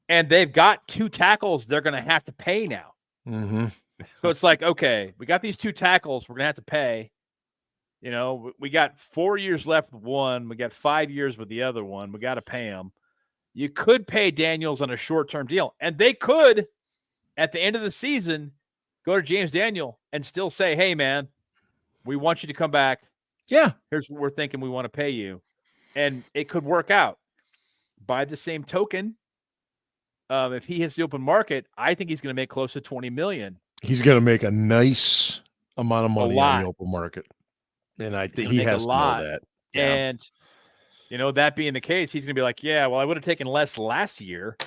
Speaker 3: And they've got 2 tackles they're going to have to pay now.
Speaker 1: Mm-hmm.
Speaker 3: So it's like, okay, we got these 2 tackles we're going to have to pay. You know, we got 4 years left with one. We got 5 years with the other one. We got to pay them. You could pay Daniels on a short-term deal. And they could, at the end of the season, go to James Daniel and still say, hey, man, we want you to come back.
Speaker 1: Yeah.
Speaker 3: Here's what we're thinking we want to pay you. And it could work out. By the same token, if he hits the open market, I think he's going to make close to $20 million.
Speaker 1: He's going to make a nice amount of money on the open market. And I think he has to know that.
Speaker 3: Yeah. And, you know, that being the case, he's going to be like, yeah, well, I would have taken less last year,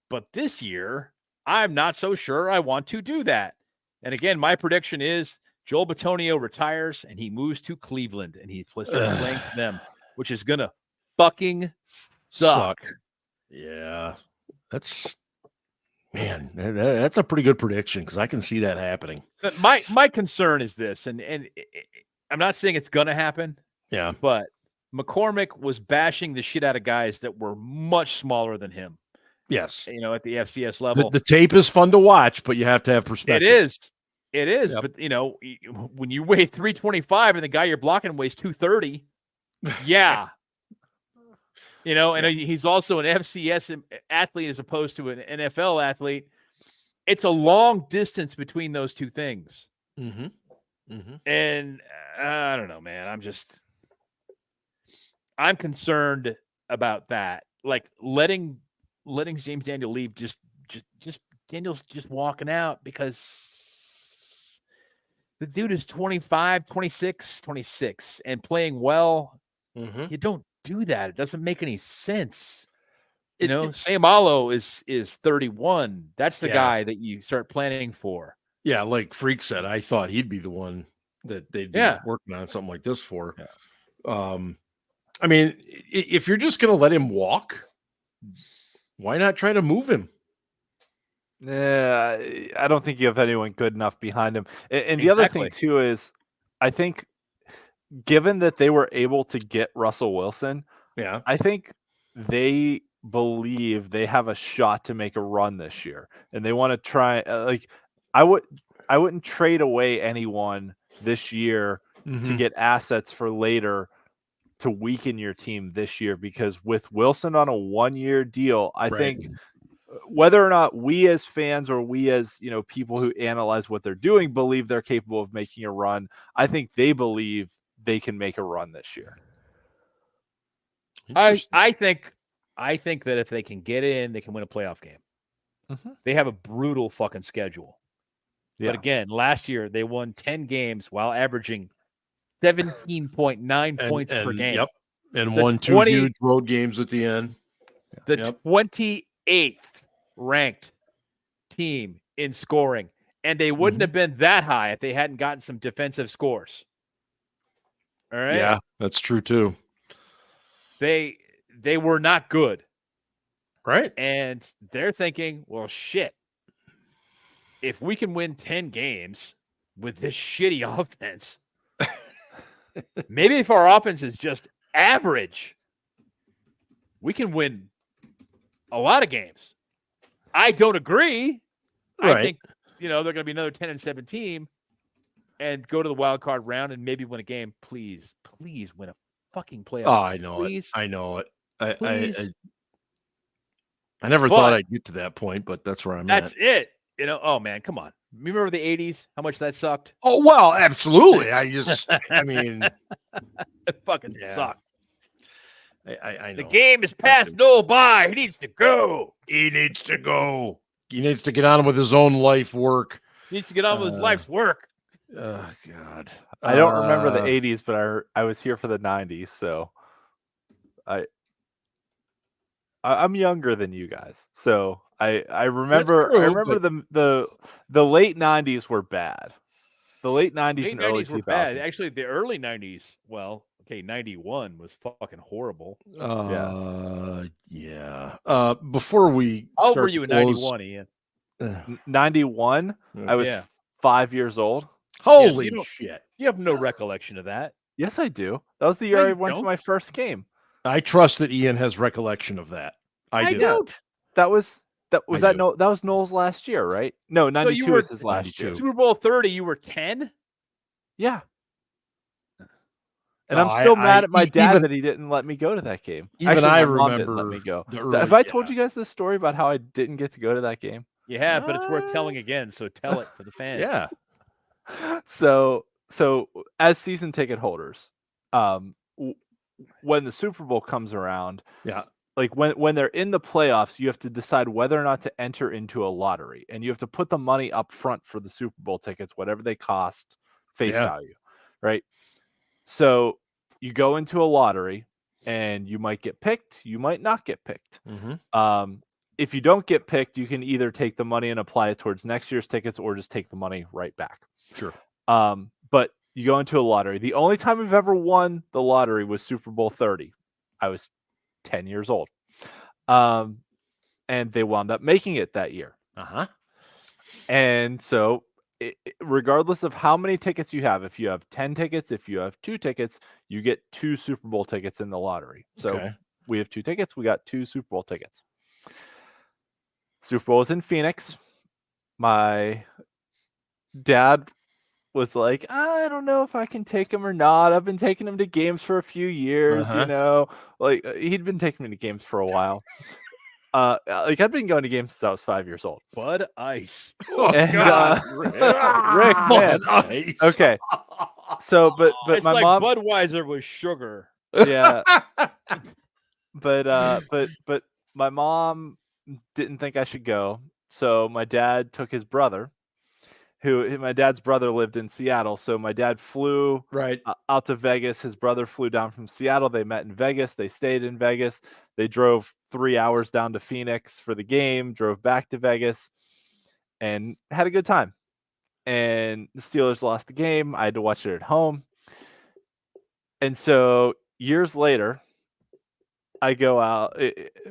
Speaker 3: but this year, I'm not so sure I want to do that. And again, my prediction is Joel Bitonio retires and he moves to Cleveland and he starts playing for them, which is going to fucking suck.
Speaker 1: Yeah. That's a pretty good prediction because I can see that happening.
Speaker 3: But my concern is this, and I'm not saying it's going to happen.
Speaker 1: Yeah.
Speaker 3: But McCormick was bashing the shit out of guys that were much smaller than him.
Speaker 1: Yes.
Speaker 3: You know, at the FCS level.
Speaker 1: The tape is fun to watch, but you have to have perspective.
Speaker 3: It is. Yep. But, you know, when you weigh 325 and the guy you're blocking weighs 230, yeah. You know, and he's also an FCS athlete as opposed to an NFL athlete. It's a long distance between those two things.
Speaker 1: Mm-hmm. Mm-hmm.
Speaker 3: And I don't know, man. I'm concerned about that. Like letting James Daniel leave, just Daniel's just walking out because the dude is 25, 26 and playing well.
Speaker 1: Mm-hmm.
Speaker 3: You don't do that. It doesn't make any sense. You know, Sayamalo is 31. That's the guy that you start planning for.
Speaker 1: Yeah, like Freak said, I thought he'd be the one that they'd be working on something like this for. Yeah. I mean, if you're just going to let him walk, why not try to move him?
Speaker 2: Yeah, I don't think you have anyone good enough behind him. And the other thing, too, is I think given that they were able to get Russell Wilson, I think they believe they have a shot to make a run this year. And they want to try, I wouldn't trade away anyone this year to get assets for later to weaken your team this year, because with Wilson on a 1-year deal, I think whether or not we as fans or we as, you know, people who analyze what they're doing believe they're capable of making a run, I think they believe they can make a run this year.
Speaker 3: I think that if they can get in, they can win a playoff game. Mm-hmm. They have a brutal fucking schedule. Yeah. But again, last year they won 10 games while averaging 17.9 points per game.
Speaker 1: Yep. And won 2 huge road games at the end.
Speaker 3: The 28th ranked team in scoring. And they wouldn't have been that high if they hadn't gotten some defensive scores. All right.
Speaker 1: Yeah, that's true too.
Speaker 3: They were not good.
Speaker 1: Right.
Speaker 3: And they're thinking, well, shit. If we can win 10 games with this shitty offense, maybe if our offense is just average, we can win a lot of games. I don't agree.
Speaker 1: Right.
Speaker 3: I think, you know, they're going to be another 10-7 team and go to the wild card round and maybe win a game. Please win a fucking playoff.
Speaker 1: Oh, I know
Speaker 3: please.
Speaker 1: it. I know it. I never thought I'd get to that point, but that's where I'm at.
Speaker 3: That's it. You know, oh man, come on. Remember the 80s? How much that sucked?
Speaker 1: Oh, well, absolutely. I mean,
Speaker 3: it fucking sucked.
Speaker 1: I know.
Speaker 3: The game is past Noel by. He needs to go.
Speaker 1: He needs to go. He needs to get on with his own life work.
Speaker 3: He needs to get on with his life's work.
Speaker 1: Oh, God.
Speaker 2: I don't remember the 80s, but I was here for the 90s, so I'm younger than you guys. So I remember the late 90s were bad. The late 90s and early 2000s were bad.
Speaker 3: Actually, the early 90s, 91 was fucking horrible.
Speaker 1: Yeah. Before we
Speaker 3: How old were you in 91, Ian?
Speaker 2: 91? I was 5 years old.
Speaker 1: Holy shit.
Speaker 3: You have no recollection of that.
Speaker 2: Yes, I do. That was the year I went to my first game.
Speaker 1: I trust that Ian has recollection of that. I
Speaker 3: don't.
Speaker 2: That was Noel's last year, right? No, 92 was his last year.
Speaker 3: Super Bowl 30, you were 10?
Speaker 2: Yeah. And I'm still mad at my dad that he didn't let me go to that game.
Speaker 1: Even
Speaker 2: Actually,
Speaker 1: I
Speaker 2: remember
Speaker 1: didn't
Speaker 2: let me go. Have I told you guys this story about how I didn't get to go to that game?
Speaker 3: You have, but it's worth telling again, so tell it for the fans.
Speaker 1: Yeah.
Speaker 2: So as season ticket holders, when the Super Bowl comes around, like when they're in the playoffs, you have to decide whether or not to enter into a lottery, and you have to put the money up front for the Super Bowl tickets, whatever they cost, face value, right? So you go into a lottery, and you might get picked, you might not get picked.
Speaker 1: Mm-hmm.
Speaker 2: If you don't get picked, you can either take the money and apply it towards next year's tickets, or just take the money right back.
Speaker 1: Sure.
Speaker 2: But you go into a lottery. The only time we've ever won the lottery was Super Bowl 30. I was 10 years old. And they wound up making it that year. And so regardless of how many tickets you have, if you have 10 tickets, if you have 2 tickets, you get 2 Super Bowl tickets in the lottery. So we have 2 tickets. We got 2 Super Bowl tickets. Super Bowl is in Phoenix. My dad was like, I don't know if I can take him or not. I've been taking him to games for a few years, like he'd been taking me to games for a while. Like I've been going to games since I was 5 years old.
Speaker 3: Bud Ice.
Speaker 2: Rick, man.
Speaker 1: Ice.
Speaker 2: Okay. So, but
Speaker 3: it's
Speaker 2: my
Speaker 3: like
Speaker 2: mom,
Speaker 3: Budweiser was sugar.
Speaker 2: Yeah. but my mom didn't think I should go. So my dad took his brother, my dad's brother lived in Seattle. So my dad flew out to Vegas. His brother flew down from Seattle. They met in Vegas. They stayed in Vegas. They drove 3 hours down to Phoenix for the game, drove back to Vegas, and had a good time. And the Steelers lost the game. I had to watch it at home. And so years later, I go out.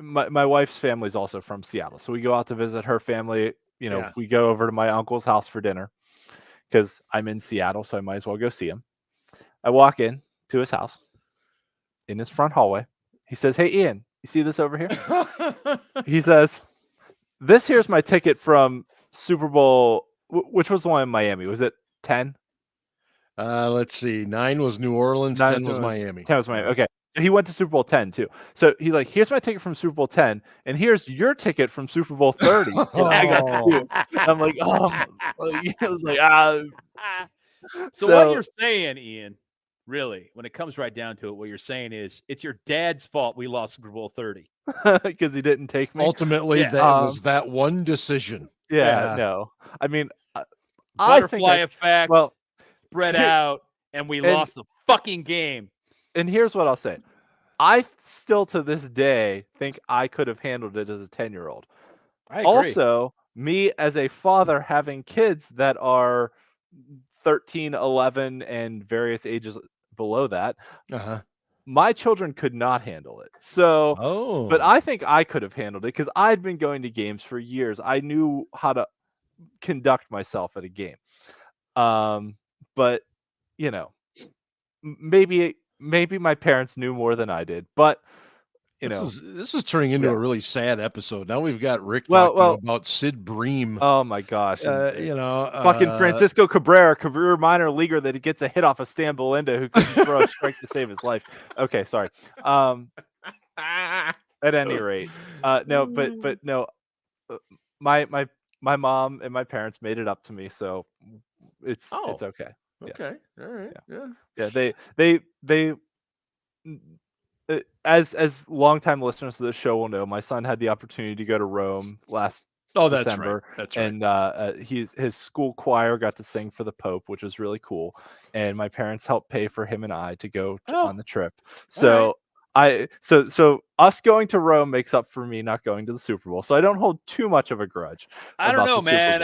Speaker 2: My wife's family is also from Seattle. So we go out to visit her family. We go over to my uncle's house for dinner because I'm in Seattle, so I might as well go see him. I walk in to his house in his front hallway. He says, "Hey, Ian, you see this over here?" He says, "This here's my ticket from Super Bowl, which was the one in Miami. Was it 10?
Speaker 1: Let's see. 9 was New Orleans. 10 was Miami.
Speaker 2: 10 was Miami. Okay. He went to Super Bowl 10 too. So he's like, here's my ticket from Super Bowl 10, and here's your ticket from Super Bowl 30. I got 2. I'm like, oh, I was like,
Speaker 3: So what you're saying, Ian, really, when it comes right down to it, what you're saying is it's your dad's fault we lost Super Bowl 30
Speaker 2: because he didn't take me.
Speaker 1: Ultimately, that was that one decision.
Speaker 2: No, I mean,
Speaker 3: butterfly effect. Well, spread out, and we lost the fucking game.
Speaker 2: And here's what I'll say. I still to this day think I could have handled it as a 10-year-old.
Speaker 3: I agree.
Speaker 2: Also, me as a father having kids that are 13, 11, and various ages below that, my children could not handle it. So, but I think I could have handled it because I'd been going to games for years. I knew how to conduct myself at a game. But, maybe my parents knew more than I did, but
Speaker 1: this is turning into a really sad episode. Now we've got Rick talking about Sid Bream.
Speaker 2: Oh my gosh.
Speaker 1: Fucking
Speaker 2: Francisco Cabrera, career minor leaguer that he gets a hit off of Stan Belinda who couldn't throw a strike to save his life. Okay, sorry. At any rate, no, my mom and my parents made it up to me, so it's okay.
Speaker 1: Okay. All right.
Speaker 2: Yeah. They as longtime listeners to the show will know, my son had the opportunity to go to Rome last December.
Speaker 1: That's right.
Speaker 2: And his school choir got to sing for the Pope, which was really cool. And my parents helped pay for him and I to go on the trip. So So us going to Rome makes up for me not going to the Super Bowl. So I don't hold too much of a grudge.
Speaker 3: I don't know, man.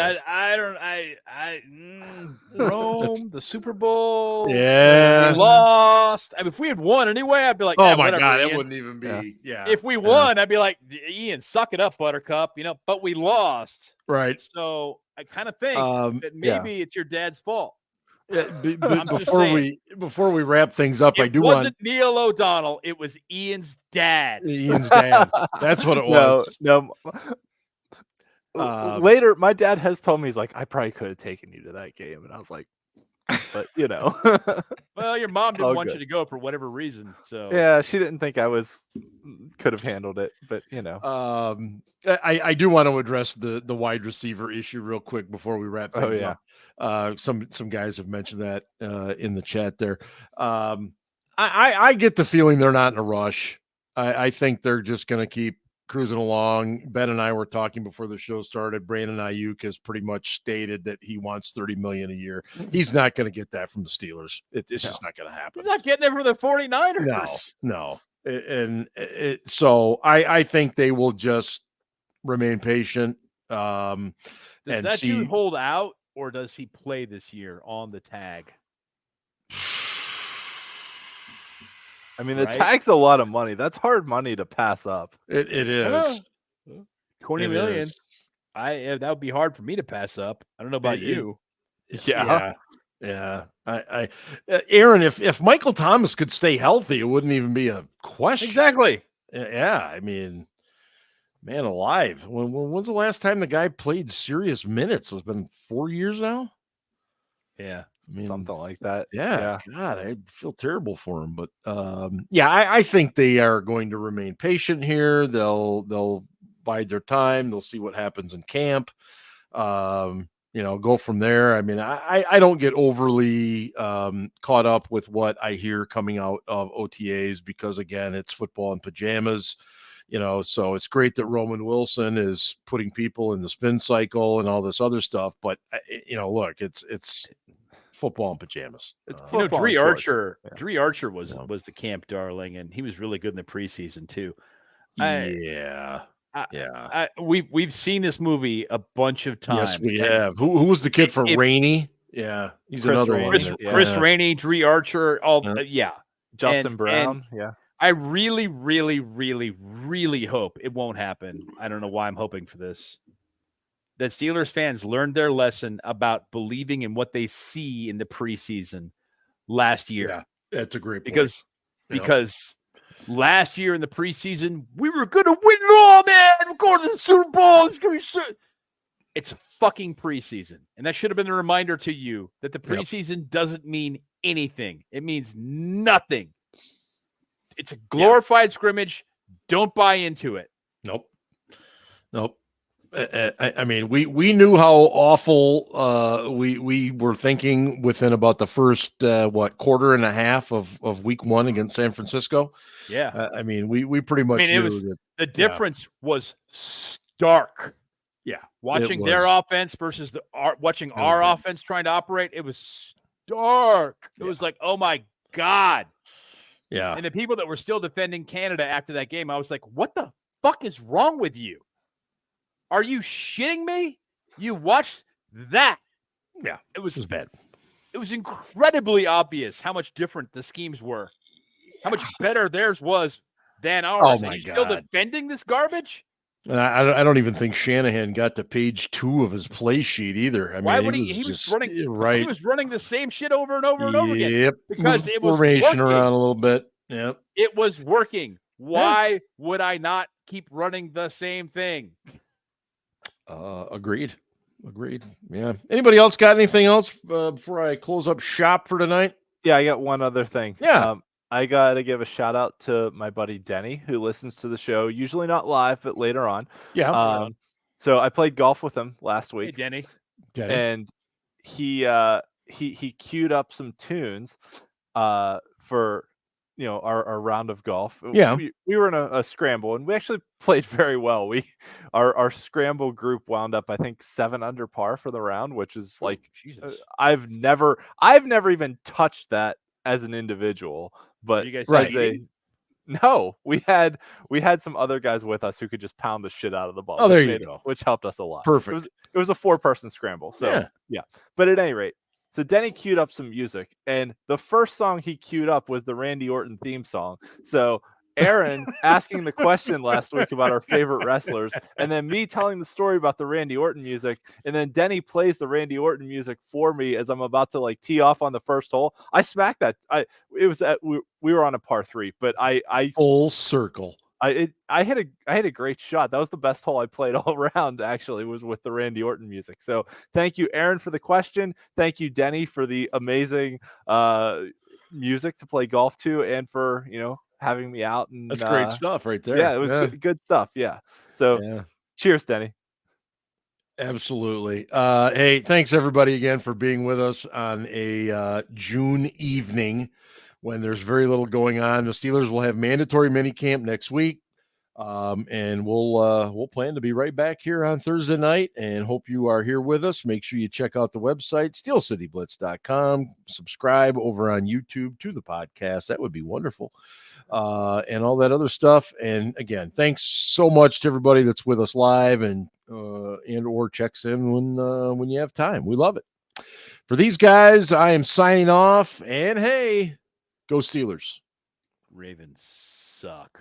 Speaker 3: Rome, the Super Bowl.
Speaker 1: Yeah.
Speaker 3: We lost. I mean, if we had won anyway, I'd be like,
Speaker 1: oh my
Speaker 3: whatever,
Speaker 1: God,
Speaker 3: Ian.
Speaker 1: it wouldn't even be. Yeah.
Speaker 3: If we won, I'd be like, Ian, suck it up, Buttercup. But we lost.
Speaker 1: Right.
Speaker 3: So I kind of think that maybe it's your dad's fault.
Speaker 1: Before we wrap things up,
Speaker 3: it wasn't Neil O'Donnell. It was Ian's dad.
Speaker 1: Ian's dad. That's what it was.
Speaker 2: No. Later, my dad has told me, he's like, I probably could have taken you to that game, and I was like, but
Speaker 3: well, your mom didn't want you to go for whatever reason. So
Speaker 2: yeah, she didn't think I could have handled it, but
Speaker 1: I do want to address the wide receiver issue real quick before we wrap things up. Some guys have mentioned that in the chat there. I get the feeling they're not in a rush. I think they're just going to keep cruising along. Ben and I were talking before the show started. Brandon Ayuk has pretty much stated that he wants $30 million a year. He's not going to get that from the Steelers. It's just not going to happen.
Speaker 3: He's not getting it from the 49ers.
Speaker 1: No. So I think they will just remain patient.
Speaker 3: Does that dude hold out, or does he play this year on the tag?
Speaker 2: I mean, the tag's a lot of money. That's hard money to pass up.
Speaker 1: It is.
Speaker 3: $20 million. That would be hard for me to pass up. I don't know about you.
Speaker 1: Yeah. Aaron, if Michael Thomas could stay healthy, it wouldn't even be a question.
Speaker 3: Exactly.
Speaker 1: Yeah. I mean, man alive. When's the last time the guy played serious minutes? It's been 4 years now.
Speaker 3: Yeah.
Speaker 2: Something like that.
Speaker 1: Yeah. God, I feel terrible for him. But I think they are going to remain patient here. They'll bide their time. They'll see what happens in camp. Go from there. I mean, I don't get overly caught up with what I hear coming out of OTAs because, again, it's football in pajamas. So it's great that Roman Wilson is putting people in the spin cycle and all this other stuff. But, look, it's football in pajamas.
Speaker 3: Dree Archer was the camp darling, and he was really good in the preseason too. We've seen this movie a bunch of times.
Speaker 1: Yes, we have. Who was the kid for Rainey? Yeah, he's another one.
Speaker 3: Chris Rainey, Dree Archer,
Speaker 2: Justin Brown.
Speaker 3: I really, really, really, really hope it won't happen. I don't know why I'm hoping for this. That Steelers fans learned their lesson about believing in what they see in the preseason last year.
Speaker 1: Yeah, that's a great
Speaker 3: point. Because last year in the preseason, we were going to win it all, man. We're going to the Super Bowl. It's a fucking preseason. And that should have been a reminder to you that the preseason doesn't mean anything. It means nothing. It's a glorified scrimmage. Don't buy into it.
Speaker 1: Nope. I mean, we knew how awful we were thinking within about the first quarter and a half of week one against San Francisco.
Speaker 3: Yeah,
Speaker 1: I mean, we pretty much knew
Speaker 3: the difference was stark.
Speaker 1: Yeah,
Speaker 3: watching their offense versus watching our offense trying to operate, it was stark. It was like, oh my God.
Speaker 1: Yeah,
Speaker 3: and the people that were still defending Canada after that game, I was like, what the fuck is wrong with you? Are you shitting me? You watched that?
Speaker 1: Yeah, it was bad.
Speaker 3: It was incredibly obvious how much different the schemes were, how much better theirs was than ours.
Speaker 1: Oh my God!
Speaker 3: Still defending this garbage?
Speaker 1: And I don't even think Shanahan got to page 2 of his play sheet either.
Speaker 3: Why would he? He was running right. He was running the same shit over and over and over again.
Speaker 1: Yep,
Speaker 3: because it was
Speaker 1: formation
Speaker 3: working.
Speaker 1: Around a little bit. Yep,
Speaker 3: it was working. Why would I not keep running the same thing?
Speaker 1: Agreed. Yeah. Anybody else got anything else before I close up shop for tonight?
Speaker 2: Yeah, I got one other thing.
Speaker 1: Yeah.
Speaker 2: I got to give a shout out to my buddy Denny, who listens to the show, usually not live, but later on.
Speaker 1: Yeah.
Speaker 2: So I played golf with him last week.
Speaker 3: Hey, Denny.
Speaker 2: And he queued up some tunes for our round of golf.
Speaker 1: Yeah.
Speaker 2: We were in a scramble, and we actually played very well. Our scramble group wound up, I think, 7 under par for the round, which is like, I've never even touched that as an individual. But
Speaker 3: you guys
Speaker 2: no, we had some other guys with us who could just pound the shit out of the ball.
Speaker 1: Oh, there you go.
Speaker 2: Which helped us a lot.
Speaker 1: Perfect.
Speaker 2: It was a 4-person scramble. So yeah. But at any rate, so Denny queued up some music, and the first song he queued up was the Randy Orton theme song. So Aaron asking the question last week about our favorite wrestlers, and then me telling the story about the Randy Orton music, and then Denny plays the Randy Orton music for me as I'm about to like tee off on the first hole. I smacked that. We were on a par 3, but I
Speaker 1: full circle.
Speaker 2: I hit a great shot. That was the best hole I played all around, actually, was with the Randy Orton music. So thank you, Aaron, for the question. Thank you, Denny, for the amazing music to play golf to, and for having me out. And
Speaker 1: that's great stuff right there.
Speaker 2: Yeah, it was good stuff. Yeah. So cheers, Denny.
Speaker 1: Absolutely. Hey, thanks everybody again for being with us on a June evening when there's very little going on. The Steelers will have mandatory minicamp next week. And we'll plan to be right back here on Thursday night, and hope you are here with us. Make sure you check out the website, steelcityblitz.com. Subscribe over on YouTube to the podcast. That would be wonderful. And all that other stuff. And again, thanks so much to everybody that's with us live and or checks in when you have time. We love it. For these guys, I am signing off, and hey, go Steelers.
Speaker 3: Ravens suck.